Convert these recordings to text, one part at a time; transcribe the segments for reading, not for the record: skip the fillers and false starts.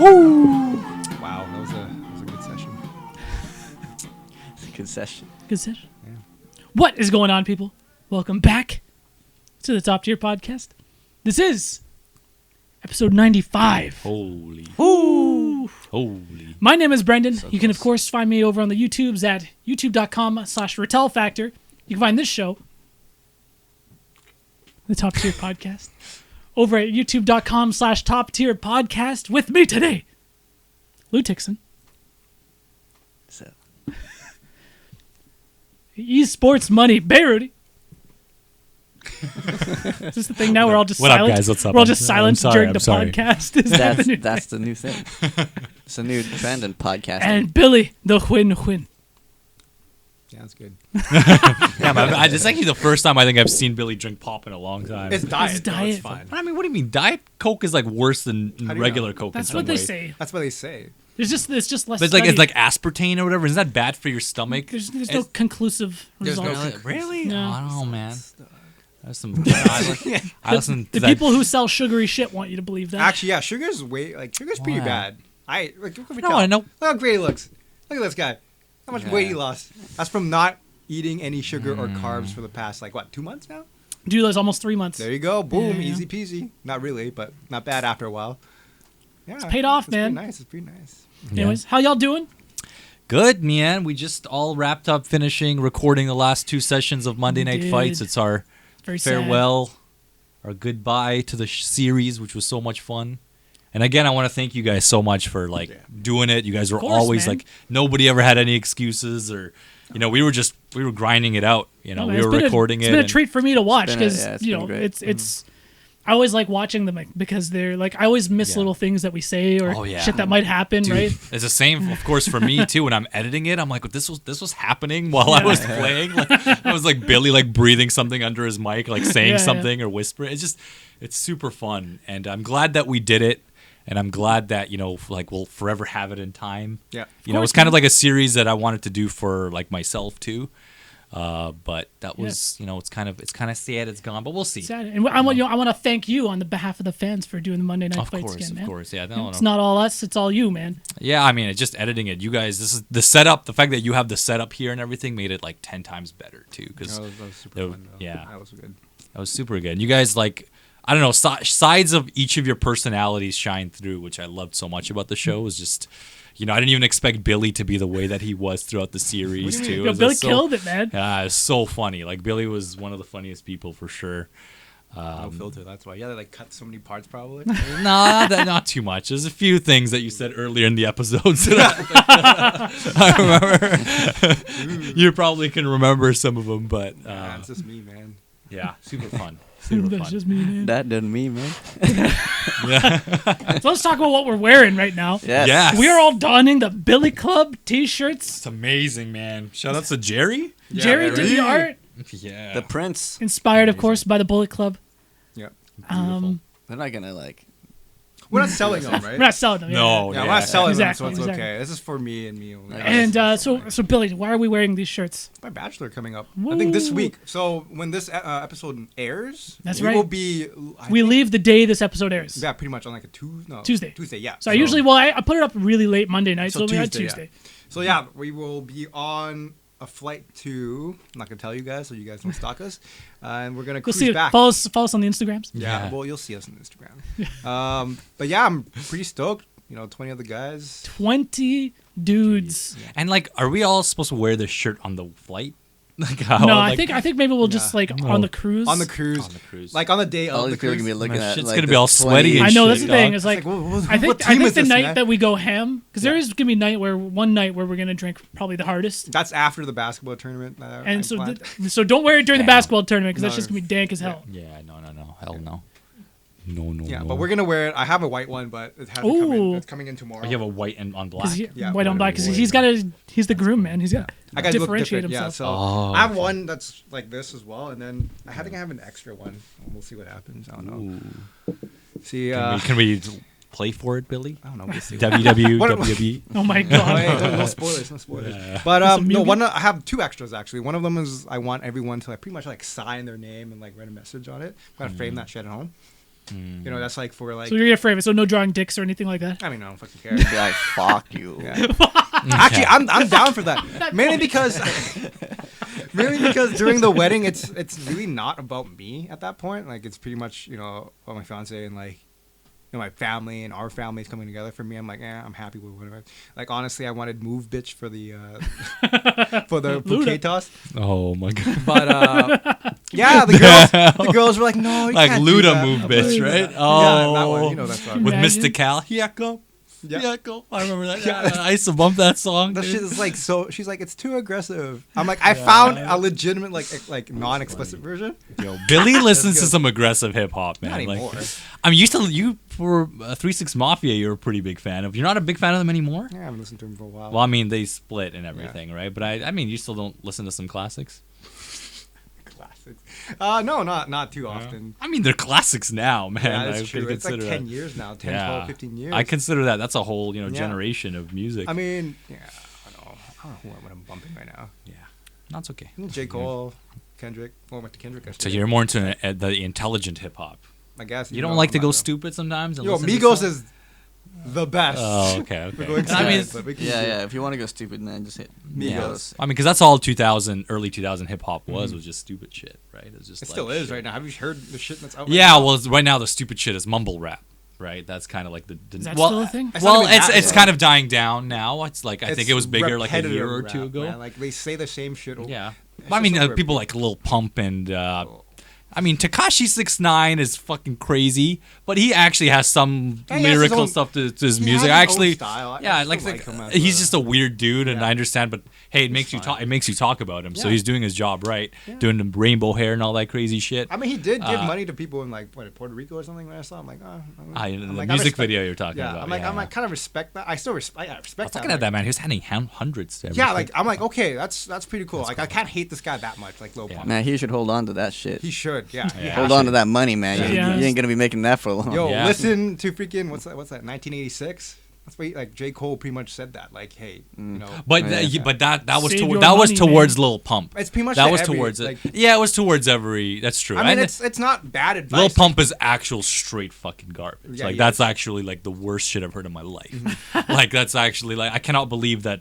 Woo! Wow, that was a good session. Good session. Good session. Yeah. What is going on, people? Welcome back to the Top Tier Podcast. This is episode 95. Holy. Ooh. Holy. My name is Brendan. So you can, of close. course, find me over on the YouTubes at youtube.com/Retel Factor. You can find this show, the Top Tier Podcast, over at youtube.com/Top Tier Podcast. With me today, Lou Tixon. So, Esports Money, Behr. Is this the thing now? We're all just What up, silent. guys? What's up? We're all I'm just sorry. silent I'm sorry. during I'm the sorry. podcast. Is that the new that's thing? the new thing. It's a new trend in podcasting. And Billy, the Win. Yeah, that's good. Yeah, man, this is actually the first time I think I've seen Billy drink pop in a long time. It's diet. It's though, diet. It's fine. I mean, what do you mean? Diet Coke is like worse than How do you regular know? Coke. That's in what some they way. say. That's what they say. It's just less. But it's like study. aspartame or whatever. Isn't that bad for your stomach? There's no conclusive There's no result. Really? No. Oh, I don't know, man. That's some. I listen to The that. people who sell sugary shit want you to believe that. Actually, yeah, sugar's pretty Wow. bad. Look No, I know. Look how great he looks. Look at this guy. How much weight he lost. That's from not eating any sugar or carbs for the past 2 months now. Dude, that's almost 3 months. There you go. Boom. Yeah. Easy peasy. Not really, but not bad after a while. Yeah, it's paid off, man. It's pretty nice. Anyways, how y'all doing? Good, man. We just all wrapped up finishing recording the last 2 sessions of Monday Night did. Fights. It's our Very sad. farewell, our goodbye to the series, which was so much fun. And again, I want to thank you guys so much for doing it. You guys were course, always man. nobody ever had any excuses, or we were grinding it out. We were recording It's it. been a and- treat for me to watch been a- because yeah, it's been great. it's. I always like watching them because they're I always miss Yeah. little things that we say or Oh, yeah. shit that might happen, Dude, right? it's the same, of course, for me too. When I'm editing it, I'm like, this was happening while I was playing. I was like Billy, breathing something under his mic, saying Yeah, something or whispering. It's super fun, and I'm glad that we did it, and I'm glad that we'll forever have it in time. Yeah. It's kind of like a series that I wanted to do for myself too. But that was, it's kind of sad it's gone, but we'll see. Sad. And I want to thank you on the behalf of the fans for doing the Monday Night Fights again, man. Of course, yeah. It's not all us; it's all you, man. Yeah, I mean, it's just editing it. You guys, this is the setup. The fact that you have the setup here and everything made it 10 times better too. Because That was super fun, though. yeah. That was good. that was super good. You guys I don't know, sides of each of your personalities shine through, which I loved so much about the show. It was just, I didn't even expect Billy to be the way that he was throughout the series too. It Yo, was Billy just killed it, man. Yeah, it was so funny. Billy was one of the funniest people for sure. No filter. That's why. Yeah, they cut so many parts probably. Nah, not too much. There's a few things that you said earlier in the episodes that I remember. You probably can remember some of them, but Nah, it's just me, man. yeah, super fun. Super That's fun. just me, man. that didn't mean, man. So let's talk about what we're wearing right now. Yes. Yes. We are all donning the Billy Club T-shirts. It's amazing, man. Shout out to Jerry. Jerry did the art, Yeah. The Prince. inspired, of course, by the Bullet Club. Yeah. They're not gonna We're not selling them, right? We're not selling them. No, Yeah, we're not selling Exactly, them, so it's exactly. okay. This is for me and me only. And so Billy, why are we wearing these shirts? my bachelor coming up. I think this Woo. week. So when this episode airs, That's we right. will be. We leave the day this episode airs. Yeah, pretty much on a Tuesday. Tuesday. Tuesday, yeah. So I usually, I put it up really late Monday night, so, So we had Tuesday, Tuesday. So yeah, we will be on a flight to. I'm not gonna tell you guys, so you guys don't stalk us. And we're gonna Go cruise see it. back. Follow us on the Instagrams. Yeah, Yeah. well, you'll see us on Instagram. But yeah, I'm pretty stoked. 20 other guys. 20 dudes. And are we all supposed to wear this shirt on the flight? No, I think maybe we'll just No. on the cruise. On the cruise. On the cruise. Like on the day all of the these people are cruise. gonna be looking My at. shit's like, gonna be the all sweaty 20 and I know that's shit, the thing. dog. It's like what I team think is the this, night man? that we go ham because there is gonna be one night where we're gonna drink probably the hardest. That's after the basketball tournament. And so don't wear it during the Damn. basketball tournament because that's No. just gonna be dank as hell. Yeah, no. Hell no. No. Yeah, but we're gonna wear it. I have a white one, but it hasn't come Ooh. in. It's coming in tomorrow. Oh, you have a white and on black. Yeah, White on black because white. he's the groom, man. He's got I to gotta look differentiate different. Yeah, himself. so Oh, I have one that's like this as well, and then I think I have an extra one. We'll see what happens. I don't know. Ooh. See, Can we play for it, Billy? I don't know. We'll see. WWE. Oh my Oh, god. hey, no spoilers, no spoilers. Yeah. But Some no, Mugen? one I have 2 extras actually. One of them is I want everyone to pretty much sign their name and write a message on it. I'm gonna frame that shit at home. You know, that's like for like. So you're afraid of it. So no drawing dicks or anything like that. I mean, I don't fucking care. Be like, fuck you. Yeah. Actually, I'm down for that. Mainly because during the wedding, it's really not about me at that point. Like it's pretty much about my fiance and like my family and our families coming together for me. I'm like, I'm happy with whatever. Like honestly, I wanted move bitch for the bouquet toss. Oh my god. But yeah, the girls were like, no, you Like can't do Luda that. move bitch, right? Yeah, Oh, that one. You know that song. with Imagine. Mr. Cal. Yeah, go. Yeah. Yeah, go. I remember that. Yeah. Yeah, I used to bump that song. That dude. shit is like so. She's like, it's too aggressive. I'm like, I found a legitimate like non-explicit version. Yo, Billy listens to good. some aggressive hip hop, man. Not Like, anymore. I mean, you for 3-6 Mafia, you're a pretty big fan of. You're not a big fan of them anymore. Yeah, I haven't listened to him for a while. Well, I mean, they split and everything, right? But I mean, you still don't listen to some classics. Classics. No, not too often. I mean, they're classics now, man. Yeah, I that's could true. It's like consider 10 that. years now. 10, Yeah. 12, 15 years. I consider that. That's a whole, Yeah. generation of music. I mean, yeah, I don't know what I'm bumping right now. yeah, that's okay. J. Cole, Kendrick. Well, I went to Kendrick. So you're more into the intelligent hip hop. I guess. You don't like to go stupid sometimes? And Yo, listen to Migos some- is the best. Oh, okay, We're okay. going I mean, sad, but we can Yeah, do yeah. it. If you want to go stupid, man, just hit Migos. Migos. I mean, because that's all early 2000 hip hop was just stupid shit, right? It was just It like still is shit. right now. Have you heard the shit that's out? Yeah, right now? well, right now the stupid shit is mumble rap, right? That's kind of like the Is that well, still a thing? It's not Well, even that, it's though. kind of dying down now. It's like I think It's it was bigger like a repetitive year or two rap, ago. man. Like they say the same shit. Yeah, It's I mean, just so people like Lil Pump and I mean, Tekashi 6ix9ine is fucking crazy, but he actually has some Yeah, he has his lyrical own- stuff to his he music. has his I own actually, style. I yeah, still like like him as he's a- just a weird dude, and Yeah. I understand. But hey, it makes you fine. talk. It makes you talk about him. So Yeah. he's doing his job right, Yeah. doing the rainbow hair and all that crazy shit. I mean, he did give Uh, money to people in like Puerto Rico or something. When I saw, I'm like, oh. The I music respect- video you're talking Yeah, about. I'm like, yeah. I kind of respect that. I still respect. I I respect was that. looking at that man. He was handing hundreds to Yeah, everything. like I'm like, okay, that's pretty cool. That's Like I cool. can't hate this guy that much. Like Lil Yeah. Pump. Man, he should hold on to that shit. He should. Yeah. he Yeah. has Hold on to. to that money, man. You, Yeah. you ain't gonna be making that for long. Yo, Yeah. listen to freaking what's that? 1986. That's what like J. Cole pretty much said that. Like, hey, But Yeah. But that was Save your that was money, towards man. Lil Pump. it's pretty much That to was every, towards it. like, Yeah, it was towards every. That's true. I mean, And it's not bad advice. Lil Pump is actual straight fucking garbage. Yeah, Like he that's is. actually like the worst shit I've heard in my life. Like that's actually like I cannot believe that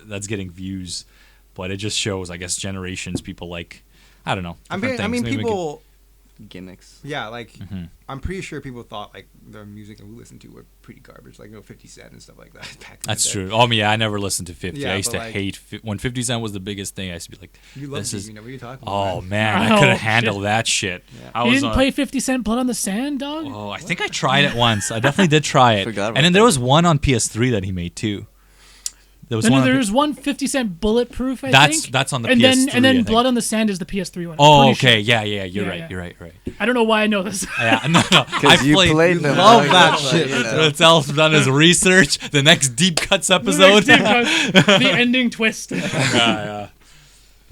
that's getting views, but it just shows I guess generations people like I don't know. I different mean, things. Maybe we could- people. Gimmicks. Yeah, like Mhm. I'm pretty sure people thought like the music that we listened to were pretty garbage, like 50 Cent and stuff like that. Back in the That's day. true. Oh yeah, I never listened to 50. Yeah, I used but, to like- hate when 50 Cent was the biggest thing. I used to be like, You love this me, is. you know what are you talking about? Oh man? man, I Oh, couldn't shit. handle that shit. Yeah. I You was didn't play 50 Cent Blood on the Sand, dog? Oh, I think I tried it once. I definitely did try it. Forgot about And then there that. was one on PS3 that he made too. There was Then one. on there's one 50 Cent Bulletproof, I That's think. that's on the and PS3. then I think. Blood on the Sand is the PS3 one. I'm Oh, pretty okay. sure. Yeah. You're Yeah, right. yeah. You're right. I don't know why I know this. Yeah, no. I Because you played them. love dog. that That's shit. why, you know. Rattel's done his research. The next Deep Cuts The episode. next the ending twist. Yeah.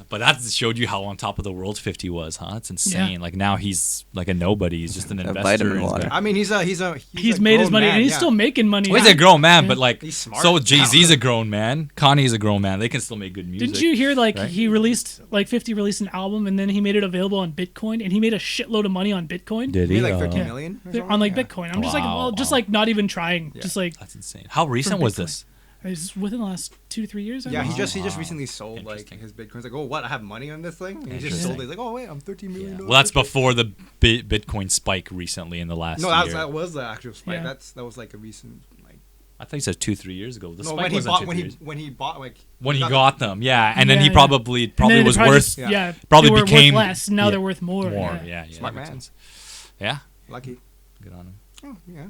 But that showed you how on top of the world 50 was, huh? It's insane. Yeah. Like now he's like a nobody. He's just an A investor. vitamin in his water. back. I mean, he's He's a made his grown money, man, and he's yeah. still making money. Well, he's a grown man, but like, He's smart. so Jay-Z's a grown man. Kanye's a grown man. They can still make good music. Didn't you hear like right? he released like 50 released an album and then he made it available on Bitcoin and he made a shitload of money on Bitcoin Did He he? made like 13 Yeah. million or They're something? on like Yeah. Bitcoin. I'm just like, Wow, well, just wow. like not even trying. Yeah. Just like That's insane. How recent was Bitcoin. this? it's within the last 2 to 3 years. I Yeah, don't he know. just recently sold like Interesting. his Bitcoins. Like, oh, what? I have money on this thing. And he just Interesting. sold it. He's like, oh wait, I'm 13 million. Yeah. dollars. Well, that's before the Bitcoin spike recently in the last No, year. that was the actual spike. Yeah. That was like a recent like. I thought you said 2-3 years ago. The No, spike when he wasn't bought 2-3 when he years. when he bought like When he got got them, yeah, and then Yeah, he yeah. probably And then was it probably worth just- Yeah. yeah, probably they were became- worth less. Now yeah, they're worth more. more. Yeah. Yeah, Smart that makes man. sense. Yeah, lucky. good on him. Oh yeah.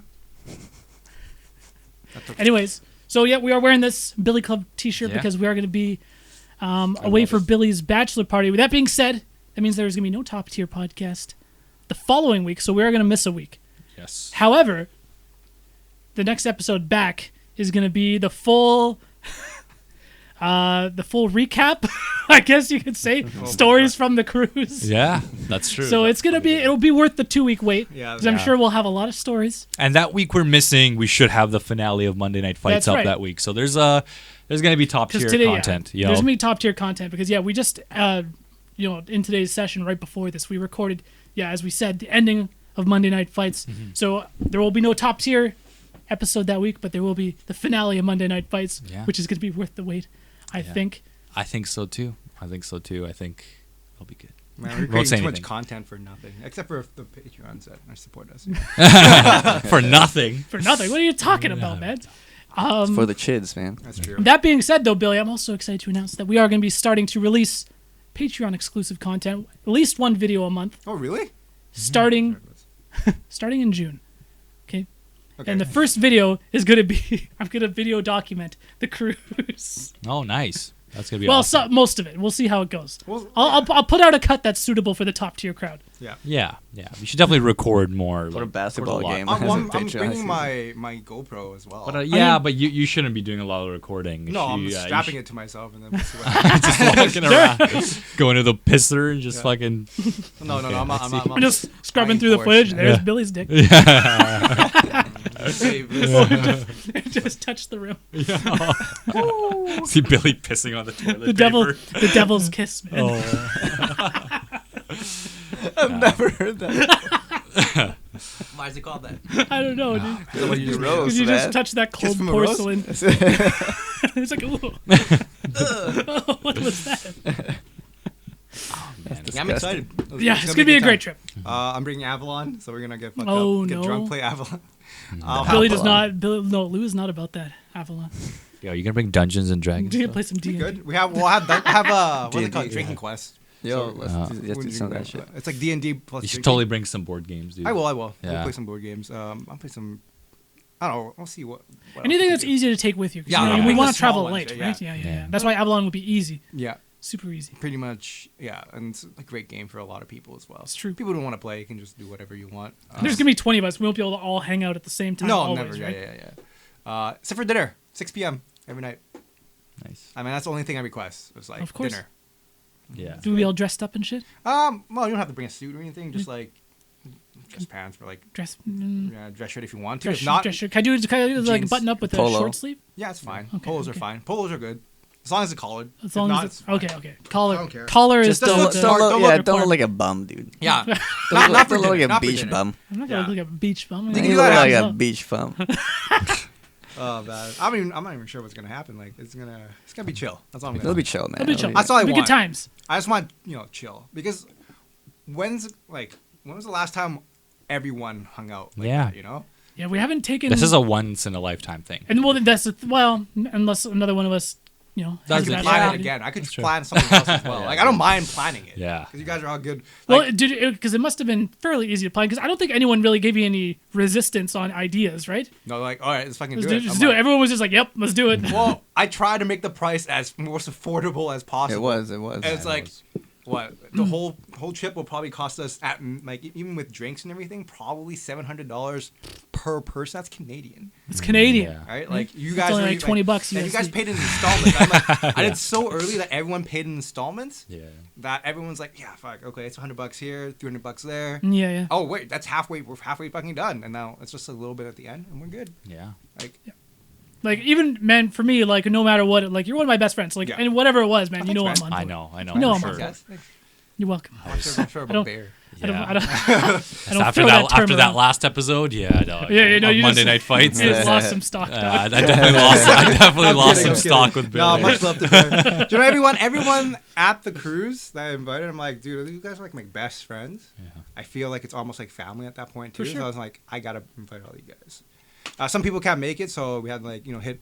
Anyways, so yeah, we are wearing this Billy Club T-shirt Yeah. because we are going to be away love for it. Billy's bachelor party. With that being said, that means there's going to be no top tier podcast the following week, so we are going to miss a week. Yes. However, the next episode back is going to be the full recap, I guess you could say, stories from the cruise. Yeah, that's true. So it's gonna be, it'll be worth the 2 week wait. Yeah, 'cause I'm yeah. sure we'll have a lot of stories. And that week we're missing. We should have the finale of Monday Night Fights That's up right. that week. So there's gonna be top tier Because today, content. yeah, there's gonna be top tier content because we just in today's session right before this we recorded as we said the ending of Monday Night Fights. So there will be no top tier episode that week, but there will be the finale of Monday Night Fights, which is going to be worth the wait, I think. I think so too. I think it'll be good. Man, we're creating too much content for nothing, except for if the Patreons that support us. For nothing. For nothing. What are you talking about, man? It's for the chids, man. That's true. That being said, though, Billy, I'm also excited to announce that we are going to be starting to release Patreon exclusive content, at least one video a month. Oh, really? Starting in June. Okay. And the first video is going to be I'm going to video document the cruise. Oh, nice. That's gonna be awesome. Most of it. We'll see how it goes. Well, I'll put out a cut that's suitable for the top tier crowd. Yeah. We should definitely record more. For a basketball game. I'm bringing my GoPro as well. But but you shouldn't be doing a lot of recording. No, I'm strapping it to myself and then we'll see what happens. Just walking around, going to the pisser and just fucking. No, I'm just scrubbing through the footage. There's Billy's dick. Just touch the rim. See Billy pissing on the toilet the devil's kiss, man. I've never heard that. Why is it called that? I don't know, dude. You just touch that cold porcelain. It's like, ooh. What was that? Yeah, I'm excited. Yeah, it's gonna be a great trip. I'm bringing Avalon, so we're gonna get fucked up, get drunk, play Avalon. Billy does not. Lou is not about that. Avalon. Yo, you gonna bring Dungeons and Dragons? You gonna play some D&D? Good. We'll have what's it called? Drinking Quest. Yo, let's do some of that shit. It's like D&D plus. You should totally bring some board games, dude. I will. Yeah. We'll play some board games. I'll play some. I don't know. We'll see what anything that's easy to take with you. Yeah, we want to travel ones, light, yeah. right? Yeah. That's why Avalon would be easy. Yeah. Super easy. Pretty much, yeah, and it's a great game for a lot of people as well. It's true. People who don't want to play, you can just do whatever you want. There's gonna be 20 of us. We won't be able to all hang out at the same time. No, always, never. Right? Yeah. Except for dinner, 6 p.m. every night. Nice. I mean, that's the only thing I request. It's like of course. dinner. Yeah. Do we all dressed up and shit? Well, you don't have to bring a suit or anything. Just like dress pants or like dress shirt if you want to. Dress, If not, dress shirt. Can I do like a button up with a short sleeve? Yeah, it's fine. Okay, Polos are fine. Polos are good. As long as it's collared. As long as it's fine. okay. Collar. I don't care. Collar is Just don't look smart. Don't look like a bum, dude. Yeah. Not for like dinner, a not for beach dinner. bum. I'm not gonna look like a beach bum. You You do look that like a yourself. beach bum. Oh man, I'm not even sure what's gonna happen. Like it's gonna be chill. That's all I'm gonna. It'll be chill, man. It'll be chill. That's all I It'll be want. good times. I just want chill because when was the last time everyone hung out? Like Yeah. that, you know. Yeah, we haven't taken. This is a once in a lifetime thing. And unless another one of us, I has could that plan it ability. again. I could That's true. plan something else as well. Yeah. Like I don't mind planning it. Yeah. Because you guys are all good. Well, Like, because it must have been fairly easy to plan. Because I don't think anyone really gave you any resistance on ideas, right? no, like all right, let's fucking Let's do it. just I'm do it. like, Everyone was just like, "Yep, let's do it." Well, I try to make the price as most affordable as possible. It was. And it's like, what the whole trip will probably cost us at like even with drinks and everything, probably $700 per person. That's Canadian, It's Canadian. Yeah. right? Like you It's guys only are like $20 and you guys USD. paid in installments. I'm like, I did so early that everyone paid in installments. Yeah. That everyone's like, yeah, fuck, okay, it's $100 here, $300 there. Yeah. Oh wait, that's halfway. We're halfway fucking done, and now it's just a little bit at the end, and we're good. Yeah. Like even man, for me, like no matter what, like you're one of my best friends. Like Yeah. and whatever it was, man, Oh, you know thanks, I'm man. on I board. know. You know I'm I'm sure. on Yes. You're welcome. I'm sure I don't- about Behr. I don't After throw that term that around. last episode, yeah, no, Yeah, no, on you Monday just- Night Fights. You just lost some stock. dog. I definitely lost some I'm stock kidding. with Billy. No, much love to Behr. Do you know everyone at the cruise that I invited? I'm like, dude, you guys are like my best friends. Yeah. I feel like it's almost like family at that point too. For sure. So I was like, I gotta invite all you guys. Some people can't make it, so we had to hit.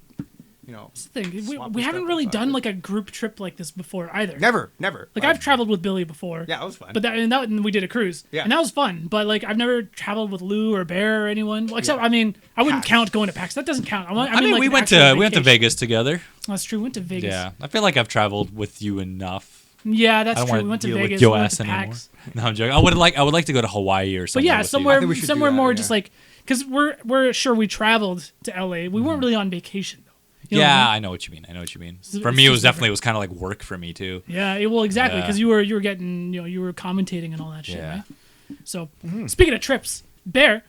That's the thing. Swap We and haven't stuff really aside. done like a group trip like this before either. Never. Like I've traveled with Billy before. Yeah, it was fun. But and we did a cruise. Yeah. And that was fun. But like I've never traveled with Lou or Behr or anyone. Well, except Yeah. I mean, I wouldn't PAX. count going to PAX. That doesn't count. I mean, like, we an went actual to vacation. Vegas together. That's true. We went to Vegas. Yeah, I feel like I've traveled with you enough. Yeah, I that's don't true. want We to went to deal Vegas. with your we went ass to anymore. PAX. No, I'm joking. I would like to go to Hawaii or But something. yeah, with somewhere think we should do somewhere that, more yeah. just like because we're sure we traveled to LA. We weren't really on vacation though. You. You know what I Yeah, mean? I know what you mean. It's For me, it was just definitely kind of like work for me too. Yeah, well, exactly, Yeah. because you were getting, you were commentating and all that shit, Yeah. right? So, speaking of trips, Behr,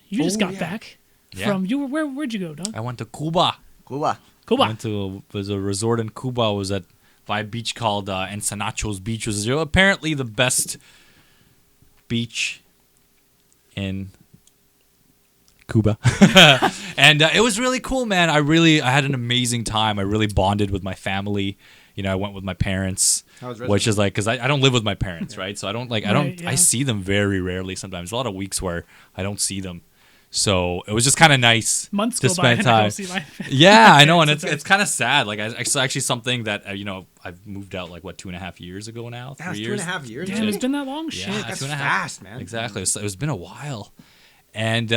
you just Oh, got yeah. back Yeah. from where'd you go, dog? I went to Cuba. Cuba. Cuba. I went to was a resort in Cuba. I was at a beach called Ensanachos Beach, which is apparently the best beach in Cuba. And it was really cool, man. I had an amazing time. I really bonded with my family. You know, I went with my parents, which is like, because I don't live with my parents, right? So I don't I see them very rarely sometimes. A lot of weeks where I don't see them. So it was just kind of nice Months to go by spend and I time. don't see my Yeah, I know, and it's kind of sad. Like it's actually something that you know, I've moved out like 2.5 years ago now. 3 years. 2.5 years. Damn, it's been that long. Yeah, Shit. That's 2.5. fast, man. Exactly. It's been a while, and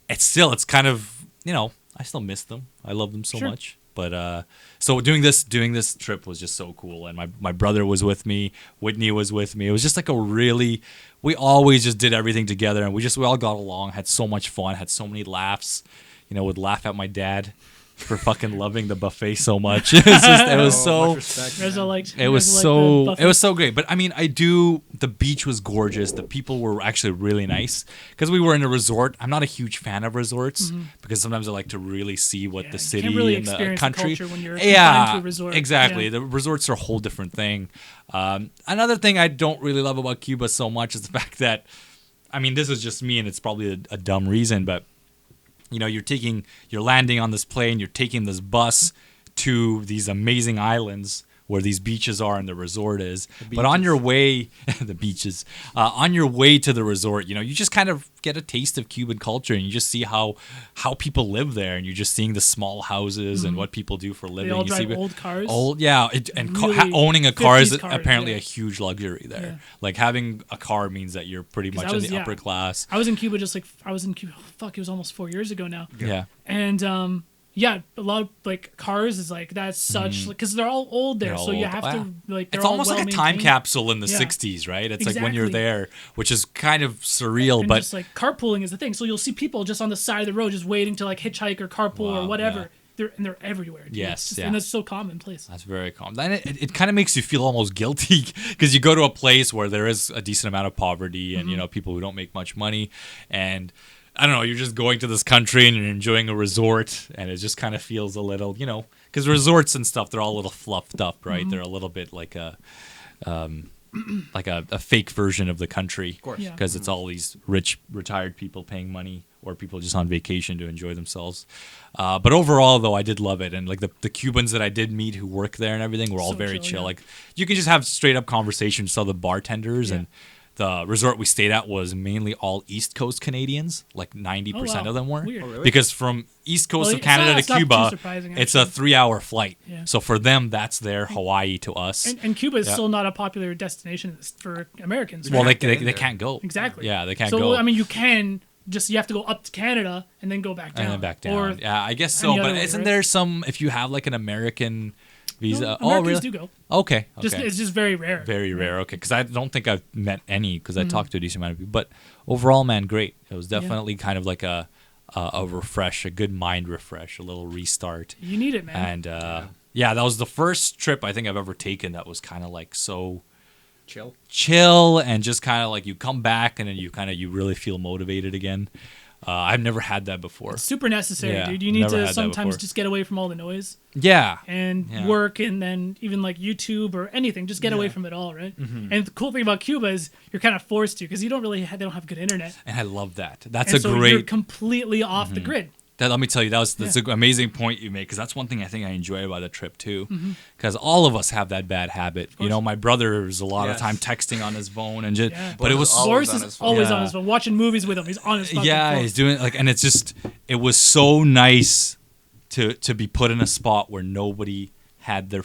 it's kind of, you know, I still miss them. I love them so much. But so doing this trip was just so cool, and my brother was with me, Whitney was with me. It was just like we always just did everything together, and we all got along, had so much fun, had so many laughs. You know, would laugh at my dad for fucking loving the buffet so much. It was so great. But I mean, the beach was gorgeous. The people were actually really nice because we were in a resort. I'm not a huge fan of resorts because sometimes I like to really see what the city and the country. The when you're confined to a resort. Exactly. Yeah. The resorts are a whole different thing. Another thing I don't really love about Cuba so much is the fact that, I mean, this is just me, and it's probably a dumb reason, but you know, you're landing on this plane, you're taking this bus to these amazing islands where these beaches are and the resort is. But on your way, the beaches, on your way to the resort, you know, you just kind of get a taste of Cuban culture, and you just see how people live there, and you're just seeing the small houses and what people do for a living. They all you drive see old cars. And owning a car is 50s cars, apparently a huge luxury there. Yeah. Like having a car means that you're pretty much in the upper class. I was in Cuba it was almost 4 years ago now. Yeah. And yeah, a lot of like cars is like that's such because they're all old there, so you have to like. It's almost like a time capsule in the '60s, right? It's like when you're there, which is kind of surreal. And but just like carpooling is the thing, so you'll see people just on the side of the road, just waiting to like hitchhike or carpool or whatever. Yeah. They're everywhere. Dude. Yes, and that's so commonplace. That's very common. And it kind of makes you feel almost guilty because you go to a place where there is a decent amount of poverty and you know, people who don't make much money, and I don't know, you're just going to this country and you're enjoying a resort, and it just kind of feels a little, you know, because resorts and stuff, they're all a little fluffed up, right? They're a little bit like a fake version of the country, of course, because it's all these rich retired people paying money or people just on vacation to enjoy themselves. But overall, though, I did love it, and like the Cubans that I did meet who work there and everything were all very chill. Yeah. Like you can just have straight up conversations with the bartenders and. The resort we stayed at was mainly all East Coast Canadians, like 90% of them were. Weird. Oh, really? Because from East Coast of Canada to Cuba, it's a 3-hour flight. Yeah. So for them, that's their Hawaii to us. And Cuba is still not a popular destination for Americans. Well, right? they can't go. Exactly. Yeah, they can't go. go. So I mean, you have to go up to Canada and then go back down. And then back down. Or Yeah, I guess so. But way, isn't right? there some, if you have like an American visa? No, oh, Americans really? do go. Okay. It's just very rare. Very rare. Okay, because I don't think I've met any because I talked to a decent amount of people. But overall, man, great. It was definitely kind of like a refresh, a good mind refresh, a little restart. You need it, man. And yeah, that was the first trip I think I've ever taken that was kind of like so chill and just kind of like you come back and then you really feel motivated again. I've never had that before. It's super necessary, Yeah, dude. You need never to had that sometimes before. just get away from all the noise Yeah. and work, and then even like YouTube or anything. Just get away from it all, right? And the cool thing about Cuba is you're kind of forced to because they don't have good internet. And I love that. That's And so great. you're completely off the grid. Let me tell you, that's an amazing point you make because that's one thing I think I enjoy about the trip too. Because all of us have that bad habit. You know, my brother is a lot of time texting on his phone and just, but it was Boris is always on his phone, watching movies with him. He's on his fucking phone. he's doing like, and it's just, it was so nice to be put in a spot where nobody had their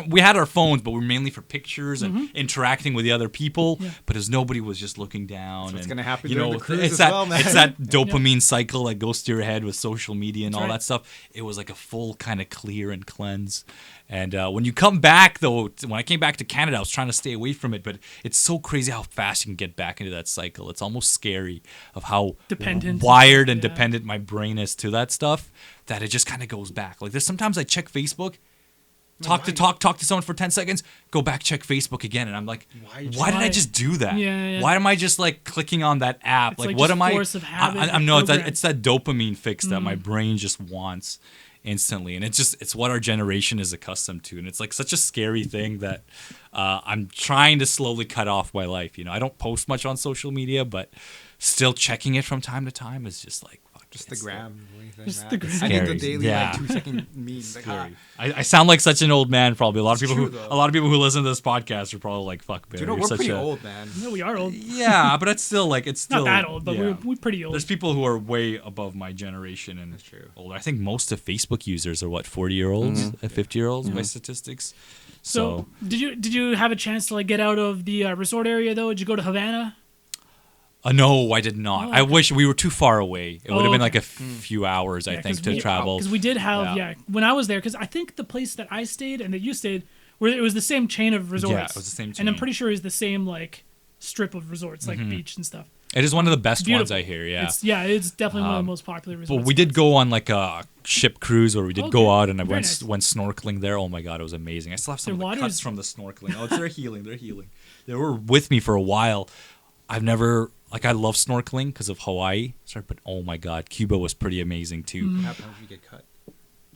we had our phones, but we're mainly for pictures and interacting with the other people. But as nobody was just looking down, It's and gonna happen. you During know, the cruise it's as that well, man. it's that dopamine cycle that goes to your head with social media and all right. that stuff. It was like a full kind of clear and cleanse. And when you come back, though, when I came back to Canada, I was trying to stay away from it, but it's so crazy how fast you can get back into that cycle. It's almost scary of how Dependent. wired and dependent my brain is to that stuff that it just kind of goes back. Like there's sometimes I check Facebook. Talk to someone for 10 seconds, go back, check Facebook again, and I'm like, why did I just do that? Yeah. Why am I just like clicking on that app? It's like what just am I? force of habit I'm no, program. it's that dopamine fix that my brain just wants instantly, and it's what our generation is accustomed to, and it's like such a scary thing that I'm trying to slowly cut off my life. You know, I don't post much on social media, but still checking it from time to time is just like fuck, Just the gram. Just the gram. I need the Scary. daily Yeah. 2-second memes. Like, Scary. I sound like such an old man. Probably a lot of It's people true, though. who listen to this podcast are probably like, "Fuck, Behr, you know, you're we're such pretty a old, man. No, we are old. yeah." But it's still like it's still Not that old, but yeah. we're pretty old. There's people who are way above my generation and That's true. older. I think most of Facebook users are what 40-year-olds, 50-year-olds by statistics. So did you have a chance to like get out of the resort area though? Did you go to Havana? No, I did not. Oh, I okay. wish we were too far away. It would have been like okay. a few hours, I think, 'cause to travel. Because we did have Yeah. when I was there, because I think the place that I stayed and that you stayed, where it was the same chain of resorts. Yeah, it was the same And I'm chain. pretty sure it's the same like strip of resorts, like beach and stuff. It is one of the best ones Beautiful. I hear. Yeah. It's definitely one of the most popular resorts. But we did go on like a ship cruise where we did go Okay. out and I Very went nice. snorkeling there. Oh my god, it was amazing. I still have some of Their the water's- cuts from the snorkeling. Oh, they're healing. They're healing. They were with me for a while. I've never like I love snorkeling because of Hawaii. Sorry, but oh my god, Cuba was pretty amazing too. What happens if you get cut?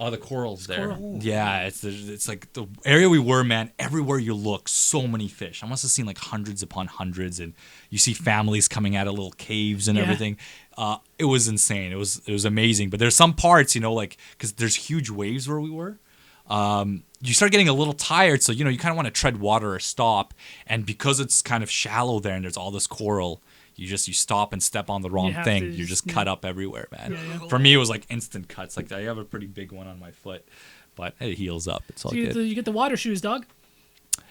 Oh, the corals there. coral. Yeah, it's like the area we were, man. Everywhere you look, so many fish. I must have seen like hundreds upon hundreds, and you see families coming out of little caves and Yeah. everything. It was insane. It was amazing. But there's some parts, you know, like because there's huge waves where we were. You start getting a little tired, so you know you kind of want to tread water or stop. And because it's kind of shallow there, and there's all this coral. You stop and step on the wrong have thing. to You're just just- cut up everywhere, man. Yeah. For me, it was like instant cuts. Like I have a pretty big one on my foot, but it heals up. It's all So good. you get the water shoes, dog.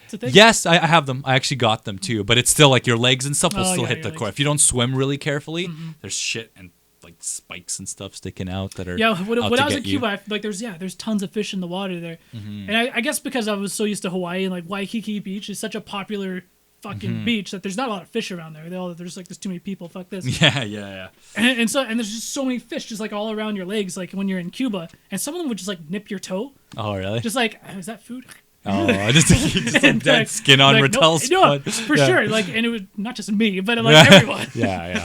It's a thing. Yes, I have them. I actually got them too, but it's still like your legs and stuff will Oh, still yeah, hit your the legs. core. If you don't swim really carefully, there's shit and like spikes and stuff sticking out that are Yeah, when out I to was get in you. Cuba, like there's tons of fish in the water there, and I guess because I was so used to Hawaii and like Waikiki Beach is such a popular fucking beach that there's not a lot of fish around there. There's like there's too many people. Fuck this. Yeah. And there's just so many fish just like all around your legs, like when you're in Cuba, and some of them would just like nip your toe, Oh, really? just like is that food? Oh, just a And, dead like- skin on like, Retel's no, foot. for Yeah. sure. Like, and it was not just me, but like everyone. Yeah.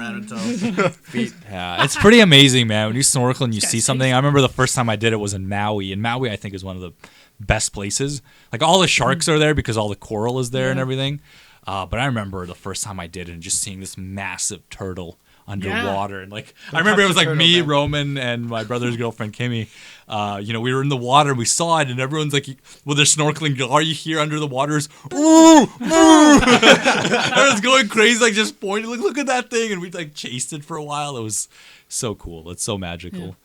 Feet. Yeah, it's pretty amazing, man. When you snorkel and you This see guy's something. I remember the first time I did it was in Maui, and Maui I think is one of the best places. Like all the sharks are there because all the coral is there and Yeah. everything. But I remember the first time I did it and just seeing this massive turtle underwater, and like I remember it was like turtle, me, man. Roman, and my brother's girlfriend Kimmy. We were in the water and we saw it, and everyone's like, "Well, they're snorkeling. Are you here under the waters?" Ooh, everyone's going crazy, like just pointing, like, "Look at that thing!" And we like chased it for a while. It was so cool. It's so magical.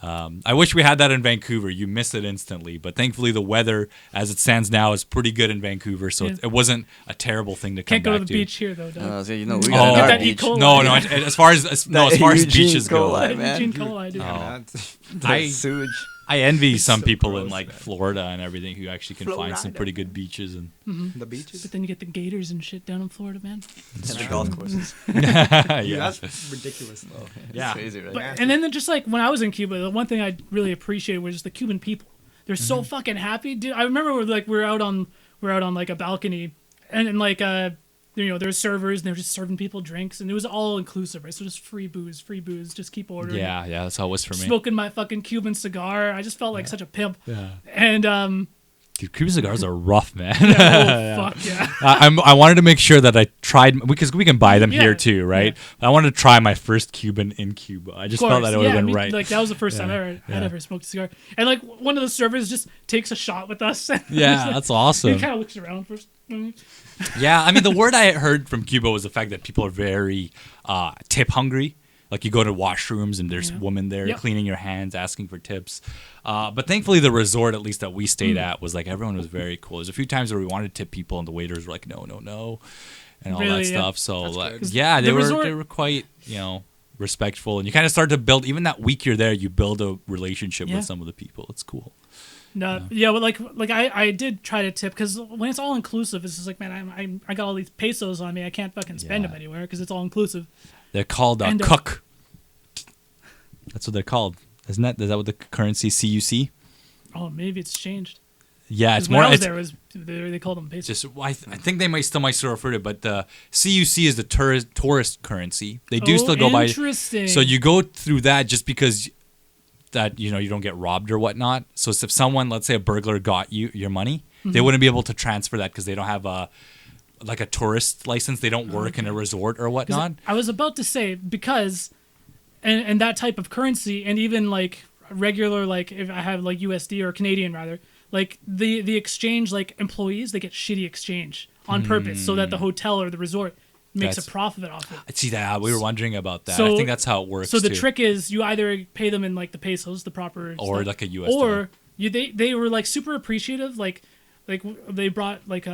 I wish we had that in Vancouver. You miss it instantly, but thankfully the weather, as it stands now, is pretty good in Vancouver, so Yeah. it wasn't a terrible thing to come Can't go back to the beach here though, dog. So, you know, we Oh. got Get our that E. beach. coli. No, as far as Eugene beaches go, coli. man. Eugene coli, dude. Oh. Man, The sewage. I envy some so people in gross, like man. Florida and everything who actually can find some Florida. pretty good beaches and the beaches. But then you get the gators and shit down in Florida, man. And the golf courses. Yeah, yeah. that's ridiculous. Though. Yeah. It's crazy, right? But, Yeah. and then just like when I was in Cuba, the one thing I really appreciated was just the Cuban people. They're so fucking happy, dude. I remember we're out on like a balcony, and like there's servers and they're just serving people drinks, and it was all inclusive, right? So just free booze, just keep ordering. Yeah, that's how it was for me. Smoking my fucking Cuban cigar. I just felt like such a pimp. Yeah. And Dude, Cuban cigars are rough, man. fuck yeah. I wanted to make sure that I tried because we can buy them Yeah. here too, right? I wanted to try my first Cuban in Cuba. I just felt that it would have been right. Like that was the first time Yeah. I'd ever smoked a cigar. And like one of the servers just takes a shot with us. Yeah, that's awesome. He kind of looks around first. Yeah, I mean, the word I heard from Cuba was the fact that people are very tip hungry. Like you go to washrooms and there's women there Yep. cleaning your hands, asking for tips. But thankfully, the resort, at least that we stayed at, was like everyone was very cool. There's a few times where we wanted to tip people and the waiters were like, no, and all Really, that yeah. stuff. So That's like, good. 'Cause yeah, they the were resort- quite respectful, and you kind of start to build. Even that week you're there, you build a relationship Yeah. with some of the people. It's cool. No, yeah, but like I did try to tip because when it's all inclusive, it's just like, man, I got all these pesos on me. I can't fucking spend Yeah. them anywhere because it's all inclusive. They're called And, cook. That's what they're called, isn't that? Is that what the currency CUC? Oh, maybe it's changed. Yeah, 'Cause it's when more. I was It's there, they called them pesos. just. I think they might still refer to it, but the CUC is the tourist currency. They do still go by. Interesting. So you go through that just because that you don't get robbed or whatnot. So if someone, let's say a burglar, got you your money, they wouldn't be able to transfer that because they don't have a like a tourist license. They don't work in a resort or whatnot. I was about to say because, and that type of currency, and even like regular, like if I have like USD or Canadian rather, like the exchange, like employees, they get shitty exchange on purpose so that the hotel or the resort makes a profit off it. See that we were wondering about that. So, I think that's how it works. So the too. trick is you either pay them in like the pesos, the proper, or stuff, like a US or dollar. they were like super appreciative, like they brought like